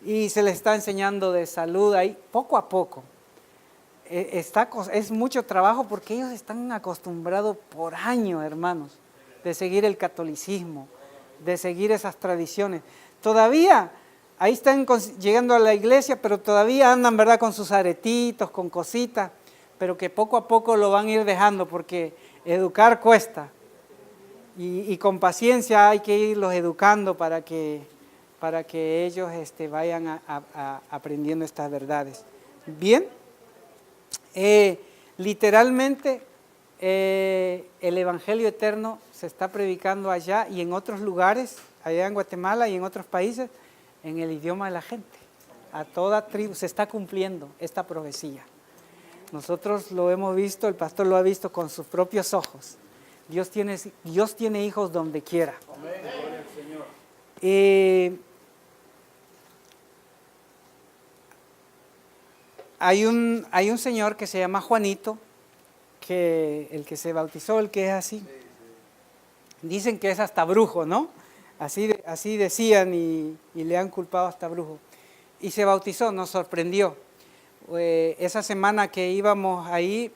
Y se les está enseñando de salud ahí, poco a poco. Es mucho trabajo, porque ellos están acostumbrados por años, hermanos, de seguir el catolicismo, de seguir esas tradiciones. Todavía, ahí están llegando a la iglesia, pero todavía andan, ¿verdad?, con sus aretitos, con cositas, pero que poco a poco lo van a ir dejando, porque educar cuesta. Y con paciencia hay que irlos educando para que ellos vayan aprendiendo estas verdades. Bien, literalmente el Evangelio eterno se está predicando allá y en otros lugares, allá en Guatemala y en otros países, en el idioma de la gente. A toda tribu se está cumpliendo esta profecía. Nosotros lo hemos visto, el pastor lo ha visto con sus propios ojos. Dios tiene hijos donde quiera. Hay un señor que se llama Juanito, el que se bautizó, el que es así. Dicen que es hasta brujo, ¿no? Así decían, y le han culpado hasta brujo. Y se bautizó, nos sorprendió. Esa semana que íbamos ahí,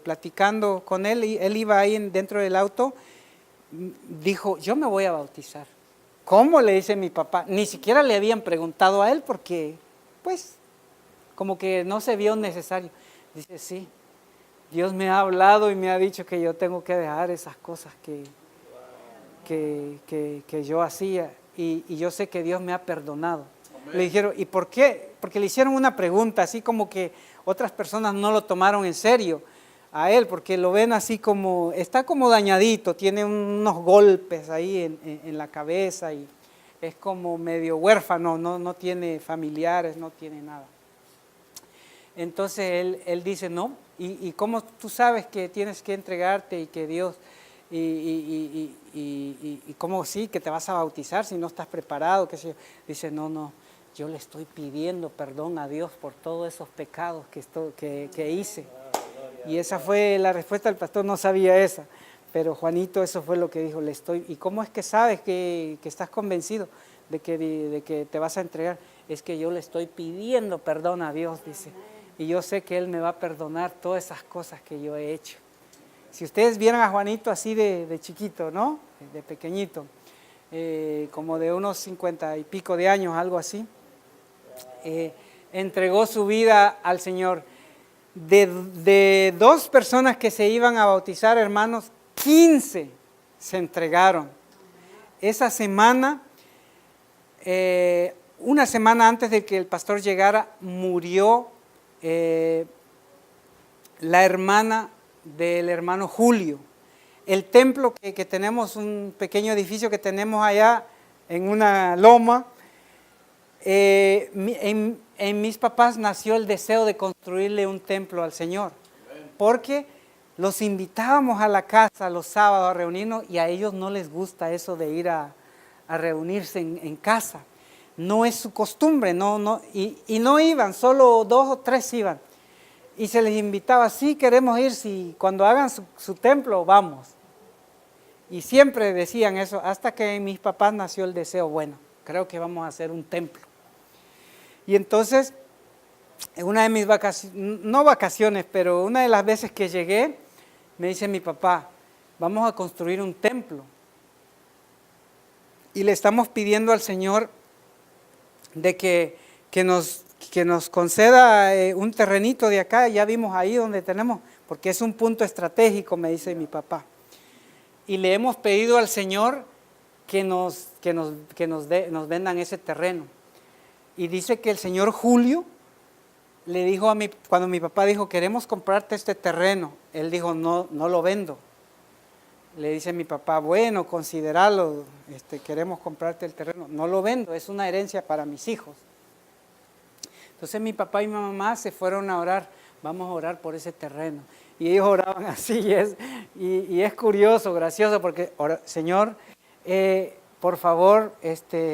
platicando con él, y él iba ahí dentro del auto, dijo, yo me voy a bautizar. ¿Cómo?, le dice mi papá. Ni siquiera le habían preguntado a él, porque pues como que no se vio necesario. Dice, sí, Dios me ha hablado y me ha dicho que yo tengo que dejar esas cosas que yo hacía, y yo sé que Dios me ha perdonado. Amén. Le dijeron, ¿y por qué? Porque le hicieron una pregunta, así como que otras personas no lo tomaron en serio a él, porque lo ven así como, está como dañadito, tiene unos golpes ahí en la cabeza, y es como medio huérfano, no tiene familiares, no tiene nada. Entonces él dice, no, ¿y cómo tú sabes que tienes que entregarte y que Dios, y cómo sí, que te vas a bautizar si no estás preparado? ¿Qué sé yo? Dice, no, yo le estoy pidiendo perdón a Dios por todos esos pecados que hice. Y esa fue la respuesta del pastor, no sabía esa, pero Juanito eso fue lo que dijo, ¿y cómo es que sabes que estás convencido de que te vas a entregar? Es que yo le estoy pidiendo perdón a Dios, dice. y yo sé que Él me va a perdonar todas esas cosas que yo he hecho. Si ustedes vieran a Juanito así de chiquito, ¿no? De pequeñito, como de unos 50 y pico de años, algo así, entregó su vida al Señor. De 2 personas que se iban a bautizar, hermanos, 15 se entregaron. Esa semana, una semana antes de que el pastor llegara, murió la hermana del hermano Julio. El templo que tenemos, un pequeño edificio que tenemos allá en una loma, en mis papás nació el deseo de construirle un templo al Señor, porque los invitábamos a la casa los sábados a reunirnos y a ellos no les gusta eso de ir a reunirse en casa. No es su costumbre, y no iban, solo 2 o 3 iban. Y se les invitaba, sí queremos ir, si cuando hagan su templo, vamos. Y siempre decían eso, hasta que en mis papás nació el deseo, bueno, creo que vamos a hacer un templo. Y entonces, en una de mis vacaciones, no vacaciones, pero una de las veces que llegué, me dice mi papá, vamos a construir un templo. Y le estamos pidiendo al Señor de que nos conceda un terrenito de acá, ya vimos ahí donde tenemos, porque es un punto estratégico, me dice mi papá. Y le hemos pedido al Señor que nos vendan ese terreno. Y dice que el señor Julio le dijo cuando mi papá dijo, queremos comprarte este terreno, él dijo, no lo vendo. Le dice mi papá, bueno, considéralo, queremos comprarte el terreno, no lo vendo, es una herencia para mis hijos. Entonces mi papá y mi mamá se fueron a orar, vamos a orar por ese terreno. Y ellos oraban así, y es curioso, gracioso, porque, Señor, por favor,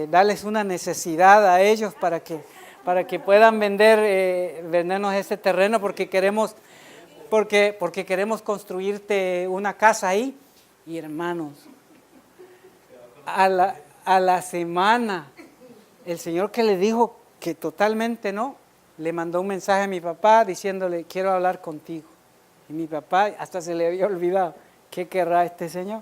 dales una necesidad a ellos para que puedan vendernos ese terreno, porque queremos construirte una casa ahí. Y hermanos, a la semana, el Señor que le dijo que totalmente no, le mandó un mensaje a mi papá diciéndole, quiero hablar contigo. Y mi papá hasta se le había olvidado, ¿qué querrá este señor?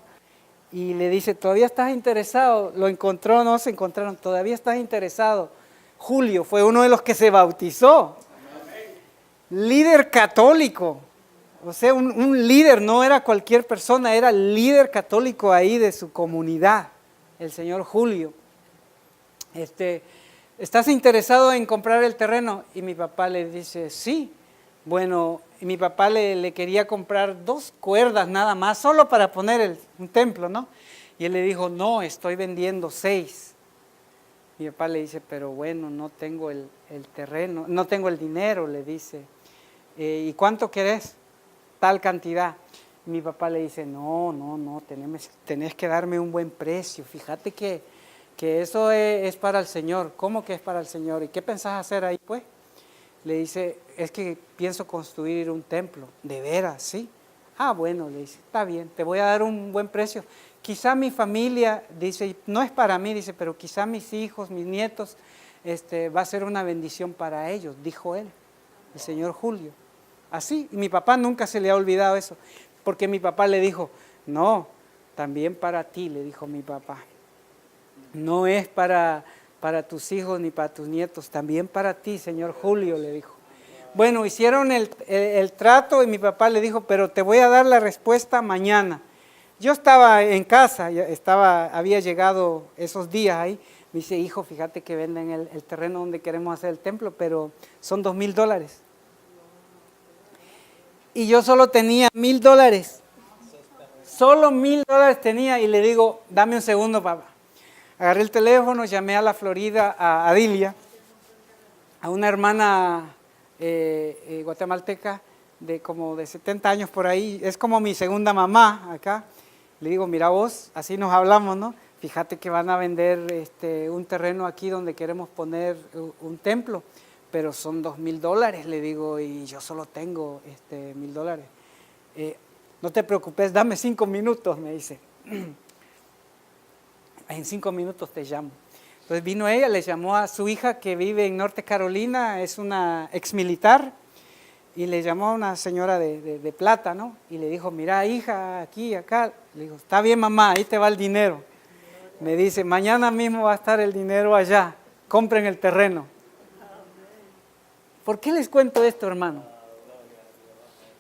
Y le dice, ¿todavía estás interesado? ¿Lo encontró? No se encontraron, ¿todavía estás interesado? Julio fue uno de los que se bautizó, líder católico, o sea, un líder, no era cualquier persona, era líder católico ahí de su comunidad, el señor Julio. ¿Estás interesado en comprar el terreno? Y mi papá le dice, sí. Bueno, y mi papá le quería comprar 2 cuerdas nada más, solo para poner un templo, ¿no? Y él le dijo, no, estoy vendiendo 6. Mi papá le dice, pero bueno, no tengo el terreno, no tengo el dinero, le dice. ¿Y cuánto querés? Tal cantidad. Y mi papá le dice, no, tenés que darme un buen precio, fíjate que eso es para el Señor. ¿Cómo que es para el Señor? ¿Y qué pensás hacer ahí, pues? Le dice, es que pienso construir un templo. ¿De veras? Sí. Ah, bueno, le dice, está bien, te voy a dar un buen precio. Quizá mi familia, dice, no es para mí, dice, pero quizá mis hijos, mis nietos, va a ser una bendición para ellos, dijo él, el señor Julio. Así, y mi papá nunca se le ha olvidado eso, porque mi papá le dijo, no, también para ti, le dijo mi papá. No es para tus hijos ni para tus nietos, también para ti, señor Julio, le dijo. Bueno, hicieron el trato y mi papá le dijo, pero te voy a dar la respuesta mañana. Yo estaba en casa, había llegado esos días ahí, me dice, hijo, fíjate que venden el terreno donde queremos hacer el templo, pero son $2,000. Y yo solo tenía $1,000, solo $1,000 tenía, y le digo, dame un segundo, papá. Agarré el teléfono, llamé a la Florida, a Adilia, a una hermana guatemalteca como de 70 años por ahí, es como mi segunda mamá acá. Le digo, mira vos, así nos hablamos, ¿no? Fíjate que van a vender un terreno aquí donde queremos poner un templo, pero son $2,000, le digo, y yo solo tengo $1,000. No te preocupes, dame 5 minutos, me dice. En 5 minutos te llamo. Entonces vino ella, le llamó a su hija que vive en Norte Carolina, es una exmilitar, Y le llamó a una señora de plata, ¿no? Y le dijo, mira, hija, aquí, acá. Le dijo, está bien, mamá, ahí te va el dinero. Me dice, mañana mismo va a estar el dinero allá, compren el terreno. ¿Por qué les cuento esto, hermano?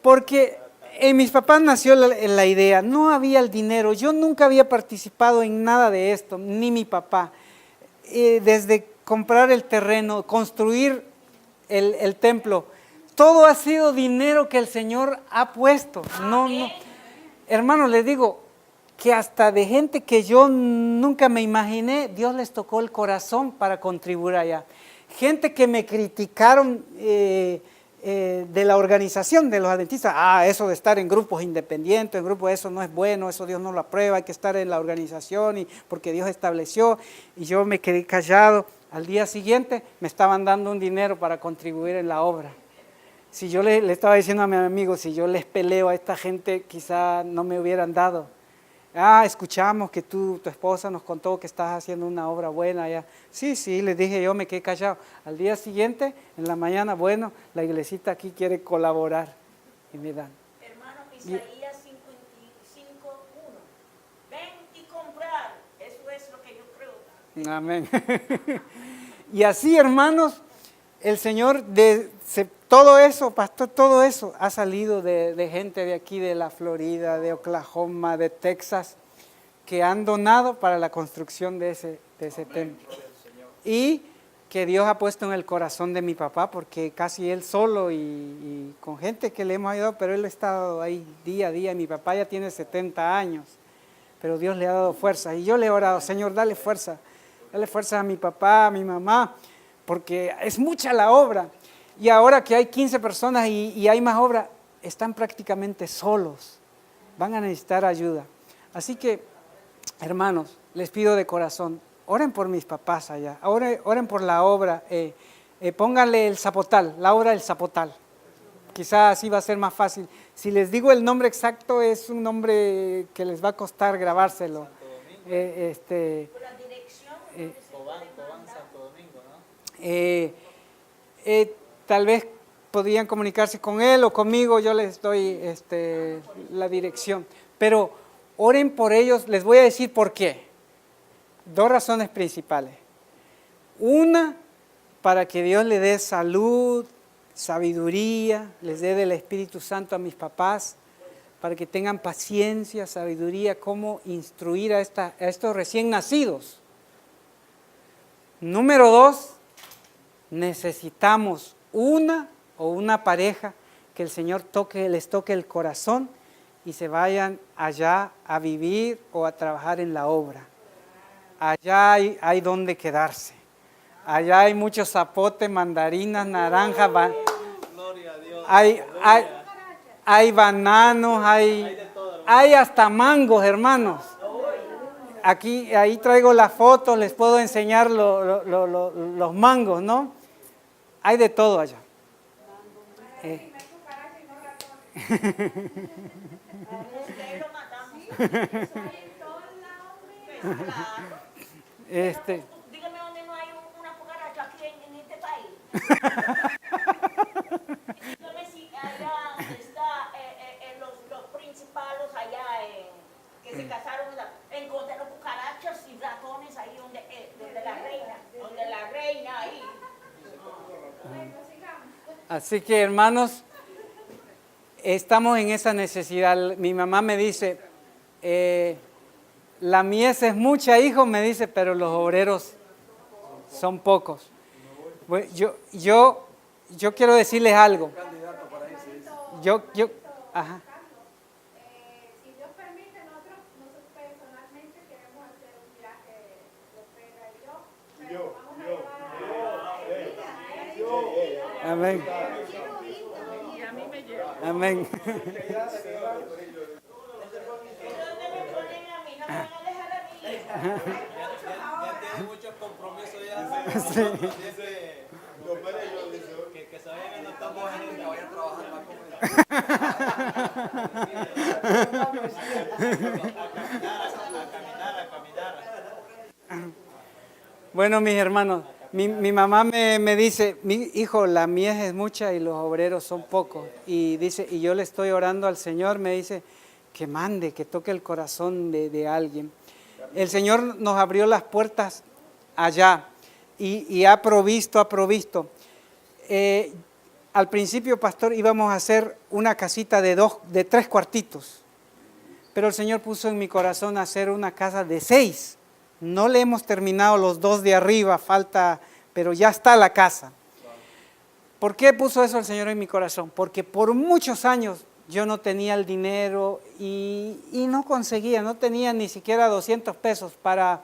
Porque en mis papás nació la idea, no había el dinero, yo nunca había participado en nada de esto, ni mi papá. Desde comprar el terreno, construir el templo, todo ha sido dinero que el Señor ha puesto. No, hermano, les digo que hasta de gente que yo nunca me imaginé, Dios les tocó el corazón para contribuir allá. Gente que me criticaron de la organización de los adventistas, eso de estar en grupos independientes, en grupos, eso no es bueno, eso Dios no lo aprueba, hay que estar en la organización y porque Dios estableció, y yo me quedé callado. Al día siguiente me estaban dando un dinero para contribuir en la obra. Si yo le estaba diciendo a mi amigo, si yo les peleo a esta gente, quizá no me hubieran dado. Escuchamos que tu esposa nos contó que estás haciendo una obra buena allá. Sí, les dije yo, me quedé callado. Al día siguiente, en la mañana, bueno, la iglesita aquí quiere colaborar y me dan. Hermano, Isaías 55:1. Ven y comprar. Eso es lo que yo creo. Amén. Y así, hermanos, el Señor, todo eso, pastor, todo eso ha salido de gente de aquí, de la Florida, de Oklahoma, de Texas, que han donado para la construcción de ese templo. Y que Dios ha puesto en el corazón de mi papá, porque casi él solo y con gente que le hemos ayudado, pero él ha estado ahí día a día. Mi papá ya tiene 70 años, pero Dios le ha dado fuerza. Y yo le he orado, Señor, dale fuerza a mi papá, a mi mamá, porque es mucha la obra. Y ahora que hay 15 personas y hay más obra, están prácticamente solos. Van a necesitar ayuda. Así que, hermanos, les pido de corazón, oren por mis papás allá, oren por la obra. Pónganle el zapotal, la obra del zapotal. Quizás así va a ser más fácil. Si les digo el nombre exacto, es un nombre que les va a costar grabárselo. Por la dirección. Cobán, Santo Domingo, ¿no? Tal vez podrían comunicarse con él o conmigo, yo les doy la dirección. Pero oren por ellos, les voy a decir por qué. 2 razones principales. Una, para que Dios le dé salud, sabiduría, les dé del Espíritu Santo a mis papás, para que tengan paciencia, sabiduría, cómo instruir a estos recién nacidos. Número 2, necesitamos una pareja que el Señor les toque el corazón y se vayan allá a vivir o a trabajar en la obra. Allá hay donde quedarse. Allá hay muchos zapotes, mandarinas, naranjas, hay bananos, hay hasta mangos, hermanos. Ahí traigo las fotos, les puedo enseñar los mangos, ¿no? Hay de todo allá. Dígame dónde no hay una cucaracha aquí en este país. Dígame si allá está los principales allá que se casaron, encontraron cucarachas y ratones ahí donde la reina ahí. Así que, hermanos, estamos en esa necesidad. Mi mamá me dice, la mies es mucha, hijo, me dice, pero los obreros son pocos. Bueno, yo quiero decirles algo. Ajá. Si Dios permite, nosotros personalmente queremos hacer un viaje, Lopera y yo. Amén. Amén. ¿Dónde me ponen a mí? No me van a dejar a mí. Ya tiene muchos compromisos ya. Dice, que se vayan anotando gente que vaya a trabajar más con Bueno, mis hermanos, Mi mamá me dice, mi hijo, la mies es mucha y los obreros son pocos. Y dice, y yo le estoy orando al Señor, me dice, que mande, que toque el corazón de alguien. El Señor nos abrió las puertas allá y ha provisto. Al principio, pastor, íbamos a hacer una casita de 3 cuartitos, pero el Señor puso en mi corazón hacer una casa de 6. No le hemos terminado los 2 de arriba, falta, pero ya está la casa. ¿Por qué puso eso el Señor en mi corazón? Porque por muchos años yo no tenía el dinero y no conseguía, no tenía ni siquiera 200 pesos para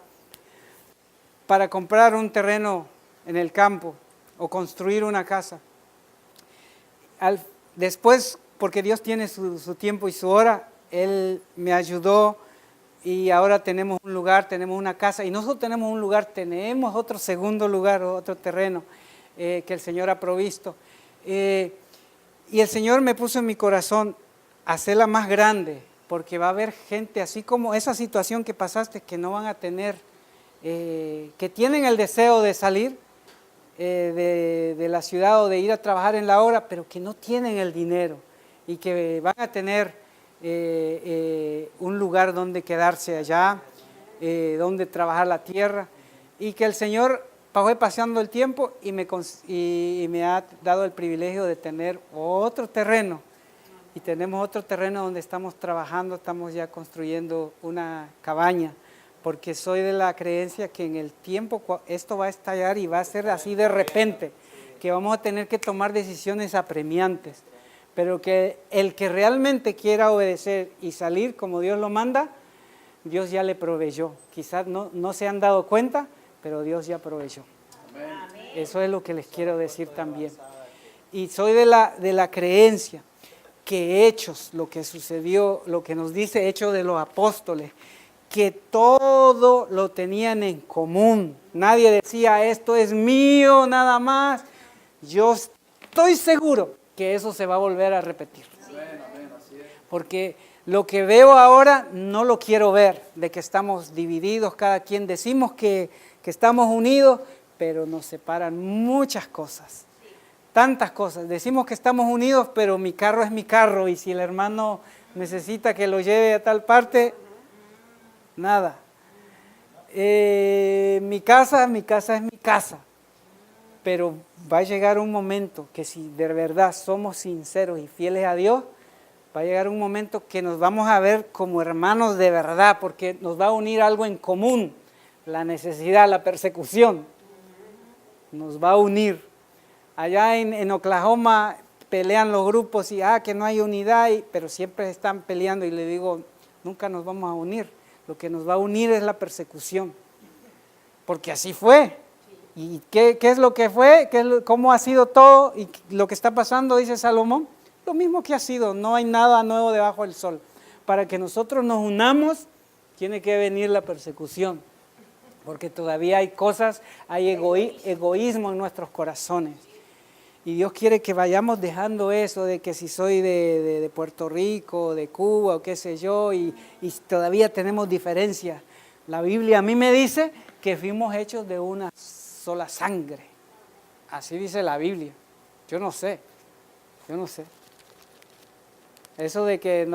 comprar un terreno en el campo o construir una casa. Después, porque Dios tiene su tiempo y su hora, Él me ayudó y ahora tenemos un lugar, tenemos una casa, y no solo tenemos un lugar, tenemos otro segundo lugar, otro terreno que el Señor ha provisto. Y el Señor me puso en mi corazón hacerla más grande, porque va a haber gente así como esa situación que pasaste, que no van a tener, que tienen el deseo de salir de la ciudad o de ir a trabajar en la obra, pero que no tienen el dinero y que van a tener un lugar donde quedarse allá, donde trabajar la tierra, y que el Señor fue paseando el tiempo y me ha dado el privilegio de tener otro terreno, y tenemos otro terreno donde estamos trabajando, estamos ya construyendo una cabaña, porque soy de la creencia que en el tiempo esto va a estallar y va a ser así de repente, que vamos a tener que tomar decisiones apremiantes, pero que el que realmente quiera obedecer y salir como Dios lo manda, Dios ya le proveyó. Quizás no se han dado cuenta, pero Dios ya proveyó. Amén. Eso es lo que les quiero decir también. Y soy de la creencia que Hechos, lo que sucedió, lo que nos dice Hechos de los Apóstoles, que todo lo tenían en común. Nadie decía, esto es mío nada más. Yo estoy seguro que eso se va a volver a repetir. Sí. Porque lo que veo ahora no lo quiero ver, de que estamos divididos, cada quien decimos que estamos unidos, pero nos separan muchas cosas, tantas cosas. Decimos que estamos unidos, pero mi carro es mi carro, y si el hermano necesita que lo lleve a tal parte, nada. Mi casa es mi casa, pero va a llegar un momento que si de verdad somos sinceros y fieles a Dios, va a llegar un momento que nos vamos a ver como hermanos de verdad, porque nos va a unir algo en común, la necesidad, la persecución, nos va a unir. Allá en Oklahoma pelean los grupos y que no hay unidad, pero siempre están peleando, y le digo, nunca nos vamos a unir. Lo que nos va a unir es la persecución, porque así fue. ¿Y qué es lo que fue? ¿Cómo ha sido todo? Y lo que está pasando, dice Salomón, lo mismo que ha sido, no hay nada nuevo debajo del sol. Para que nosotros nos unamos, tiene que venir la persecución, porque todavía hay cosas, hay egoísmo en nuestros corazones. Y Dios quiere que vayamos dejando eso de que si soy de Puerto Rico, de Cuba o qué sé yo, y todavía tenemos diferencias. La Biblia a mí me dice que fuimos hechos de una sola sangre. Así dice la Biblia. Yo no sé. Eso de que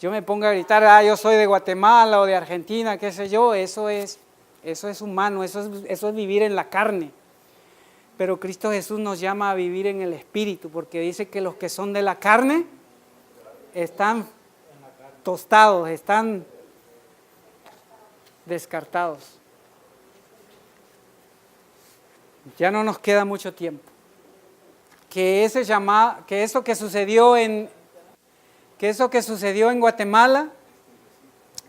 yo me ponga a gritar, yo soy de Guatemala o de Argentina, qué sé yo, eso es humano, eso es vivir en la carne. Pero Cristo Jesús nos llama a vivir en el Espíritu, porque dice que los que son de la carne están tostados, están descartados. Ya no nos queda mucho tiempo. Que eso que sucedió en Guatemala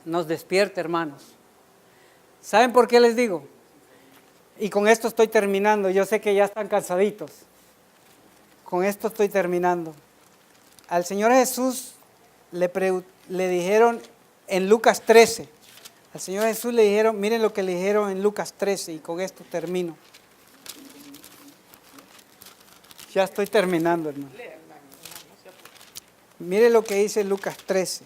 nos despierte, hermanos. ¿Saben por qué les digo? Y con esto estoy terminando, yo sé que ya están cansaditos. Con esto estoy terminando. Al Señor Jesús le dijeron en Lucas 13, al Señor Jesús le dijeron, miren lo que le dijeron en Lucas 13, y con esto termino. Ya estoy terminando, hermano. Miren lo que dice Lucas 13.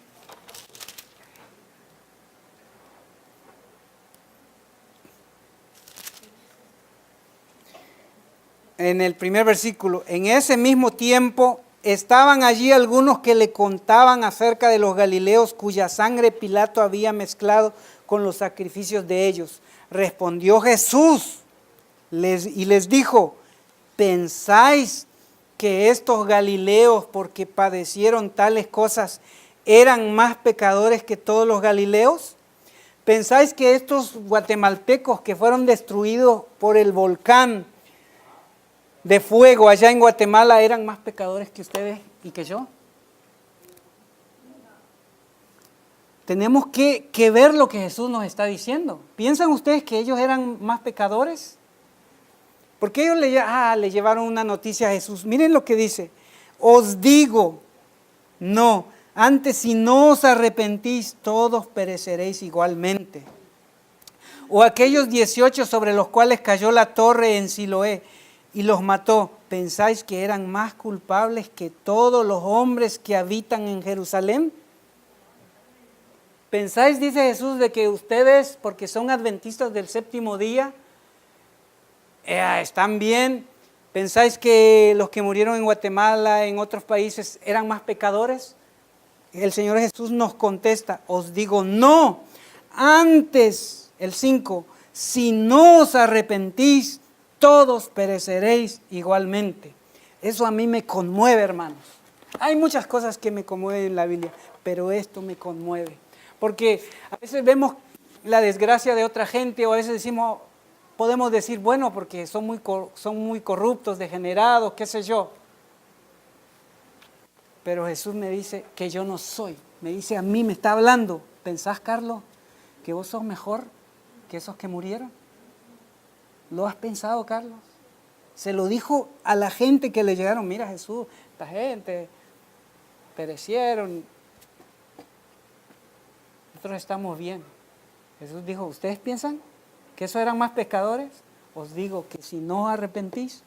en el primer versículo, en ese mismo tiempo estaban allí algunos que le contaban acerca de los galileos cuya sangre Pilato había mezclado con los sacrificios de ellos. Respondió Jesús y les dijo, ¿pensáis que estos galileos, porque padecieron tales cosas, eran más pecadores que todos los galileos? ¿Pensáis que estos guatemaltecos que fueron destruidos por el volcán de fuego allá en Guatemala eran más pecadores que ustedes y que yo? Tenemos que ver lo que Jesús nos está diciendo. ¿Piensan ustedes que ellos eran más pecadores? Porque ellos le llevaron una noticia a Jesús. Miren lo que dice. Os digo, no, antes si no os arrepentís, todos pereceréis igualmente. O aquellos 18 sobre los cuales cayó la torre en Siloé y los mató, ¿pensáis que eran más culpables que todos los hombres que habitan en Jerusalén? ¿Pensáis, dice Jesús, de que ustedes, porque son adventistas del séptimo día, están bien? ¿Pensáis que los que murieron en Guatemala, en otros países, eran más pecadores? El Señor Jesús nos contesta, os digo no, antes, el 5, si no os arrepentís, todos pereceréis igualmente. Eso a mí me conmueve, hermanos. Hay muchas cosas que me conmueven en la Biblia, pero esto me conmueve. Porque a veces vemos la desgracia de otra gente o a veces podemos decir, bueno, porque son muy corruptos, degenerados, qué sé yo. Pero Jesús me dice que yo no soy. Me dice a mí, me está hablando. ¿Pensás, Carlos, que vos sos mejor que esos que murieron? ¿Lo has pensado, Carlos? Se lo dijo a la gente que le llegaron. Mira, Jesús, esta gente perecieron. Nosotros estamos bien. Jesús dijo, ¿ustedes piensan que esos eran más pecadores? Os digo que si no os arrepentís,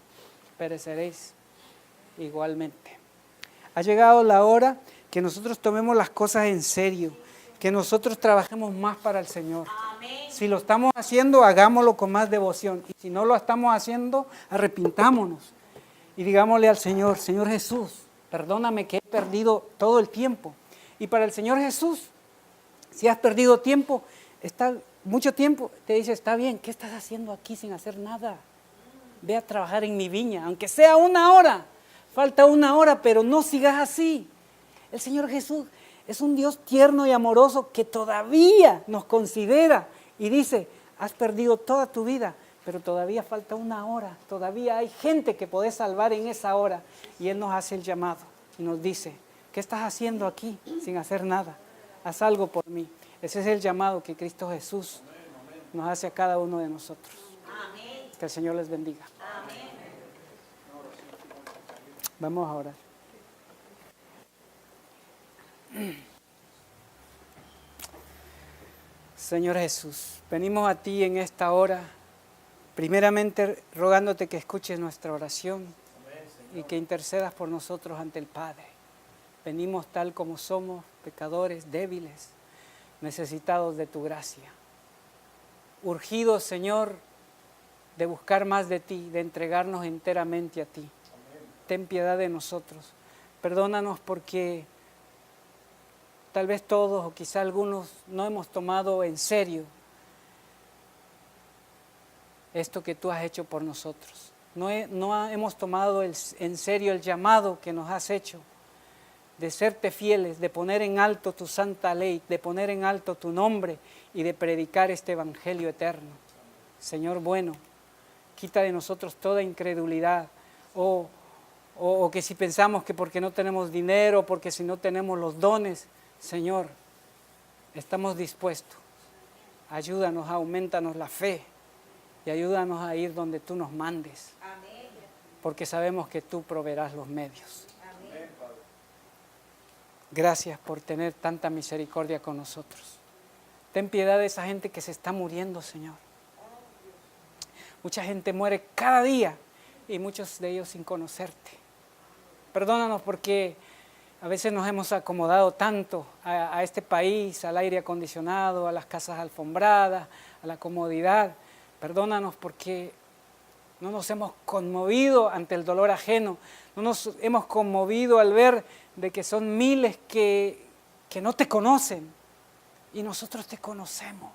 pereceréis igualmente. Ha llegado la hora que nosotros tomemos las cosas en serio, que nosotros trabajemos más para el Señor. Amén. Si lo estamos haciendo, hagámoslo con más devoción. Y si no lo estamos haciendo, arrepintámonos. Y digámosle al Señor, Señor Jesús, perdóname que he perdido todo el tiempo. Y para el Señor Jesús, si has perdido tiempo, mucho tiempo, te dice, está bien, ¿qué estás haciendo aquí sin hacer nada? Ve a trabajar en mi viña, aunque sea 1 hora. Falta 1 hora, pero no sigas así. El Señor Jesús es un Dios tierno y amoroso que todavía nos considera y dice, has perdido toda tu vida, pero todavía falta 1 hora. Todavía hay gente que podés salvar en esa hora. Y Él nos hace el llamado y nos dice, ¿qué estás haciendo aquí sin hacer nada? Haz algo por mí. Ese es el llamado que Cristo Jesús nos hace a cada uno de nosotros. Amén. Que el Señor les bendiga. Amén. Vamos a orar. Señor Jesús, venimos a ti en esta hora, primeramente rogándote que escuches nuestra oración y que intercedas por nosotros ante el Padre. Venimos tal como somos, pecadores, débiles, necesitados de tu gracia. Urgidos, Señor, de buscar más de ti, de entregarnos enteramente a ti. Ten piedad de nosotros. Perdónanos porque tal vez todos o quizá algunos no hemos tomado en serio esto que tú has hecho por nosotros. No hemos tomado en serio el llamado que nos has hecho de serte fieles, de poner en alto tu santa ley, de poner en alto tu nombre y de predicar este evangelio eterno. Señor bueno, quita de nosotros toda incredulidad o que si pensamos que porque no tenemos dinero, porque si no tenemos los dones, Señor, estamos dispuestos. Ayúdanos, aumentanos la fe y ayúdanos a ir donde tú nos mandes. Amén. Porque sabemos que tú proveerás los medios. Amén. Gracias por tener tanta misericordia con nosotros. Ten piedad de esa gente que se está muriendo, Señor. Mucha gente muere cada día y muchos de ellos sin conocerte. Perdónanos porque a veces nos hemos acomodado tanto a este país, al aire acondicionado, a las casas alfombradas, a la comodidad. Perdónanos porque No nos hemos conmovido ante el dolor ajeno. No nos hemos conmovido al ver de que son miles que no te conocen. Y nosotros te conocemos.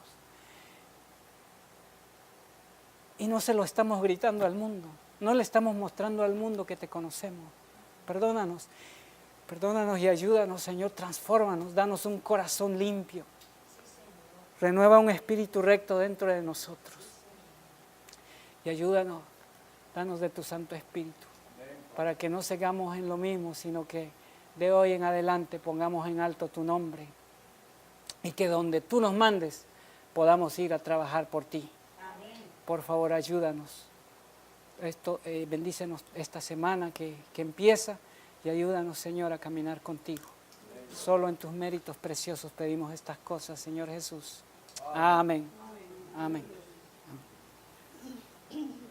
Y no se lo estamos gritando al mundo. No le estamos mostrando al mundo que te conocemos. Perdónanos. Perdónanos y ayúdanos, Señor. Transfórmanos. Danos un corazón limpio. Renueva un espíritu recto dentro de nosotros. Y ayúdanos. Danos de tu Santo Espíritu. Para que no sigamos en lo mismo, sino que de hoy en adelante pongamos en alto tu nombre. Y que donde tú nos mandes podamos ir a trabajar por ti. Por favor, ayúdanos. Bendícenos esta semana que empieza y ayúdanos, Señor, a caminar contigo. Solo en tus méritos preciosos pedimos estas cosas, Señor Jesús. Amén. Amén. Amén.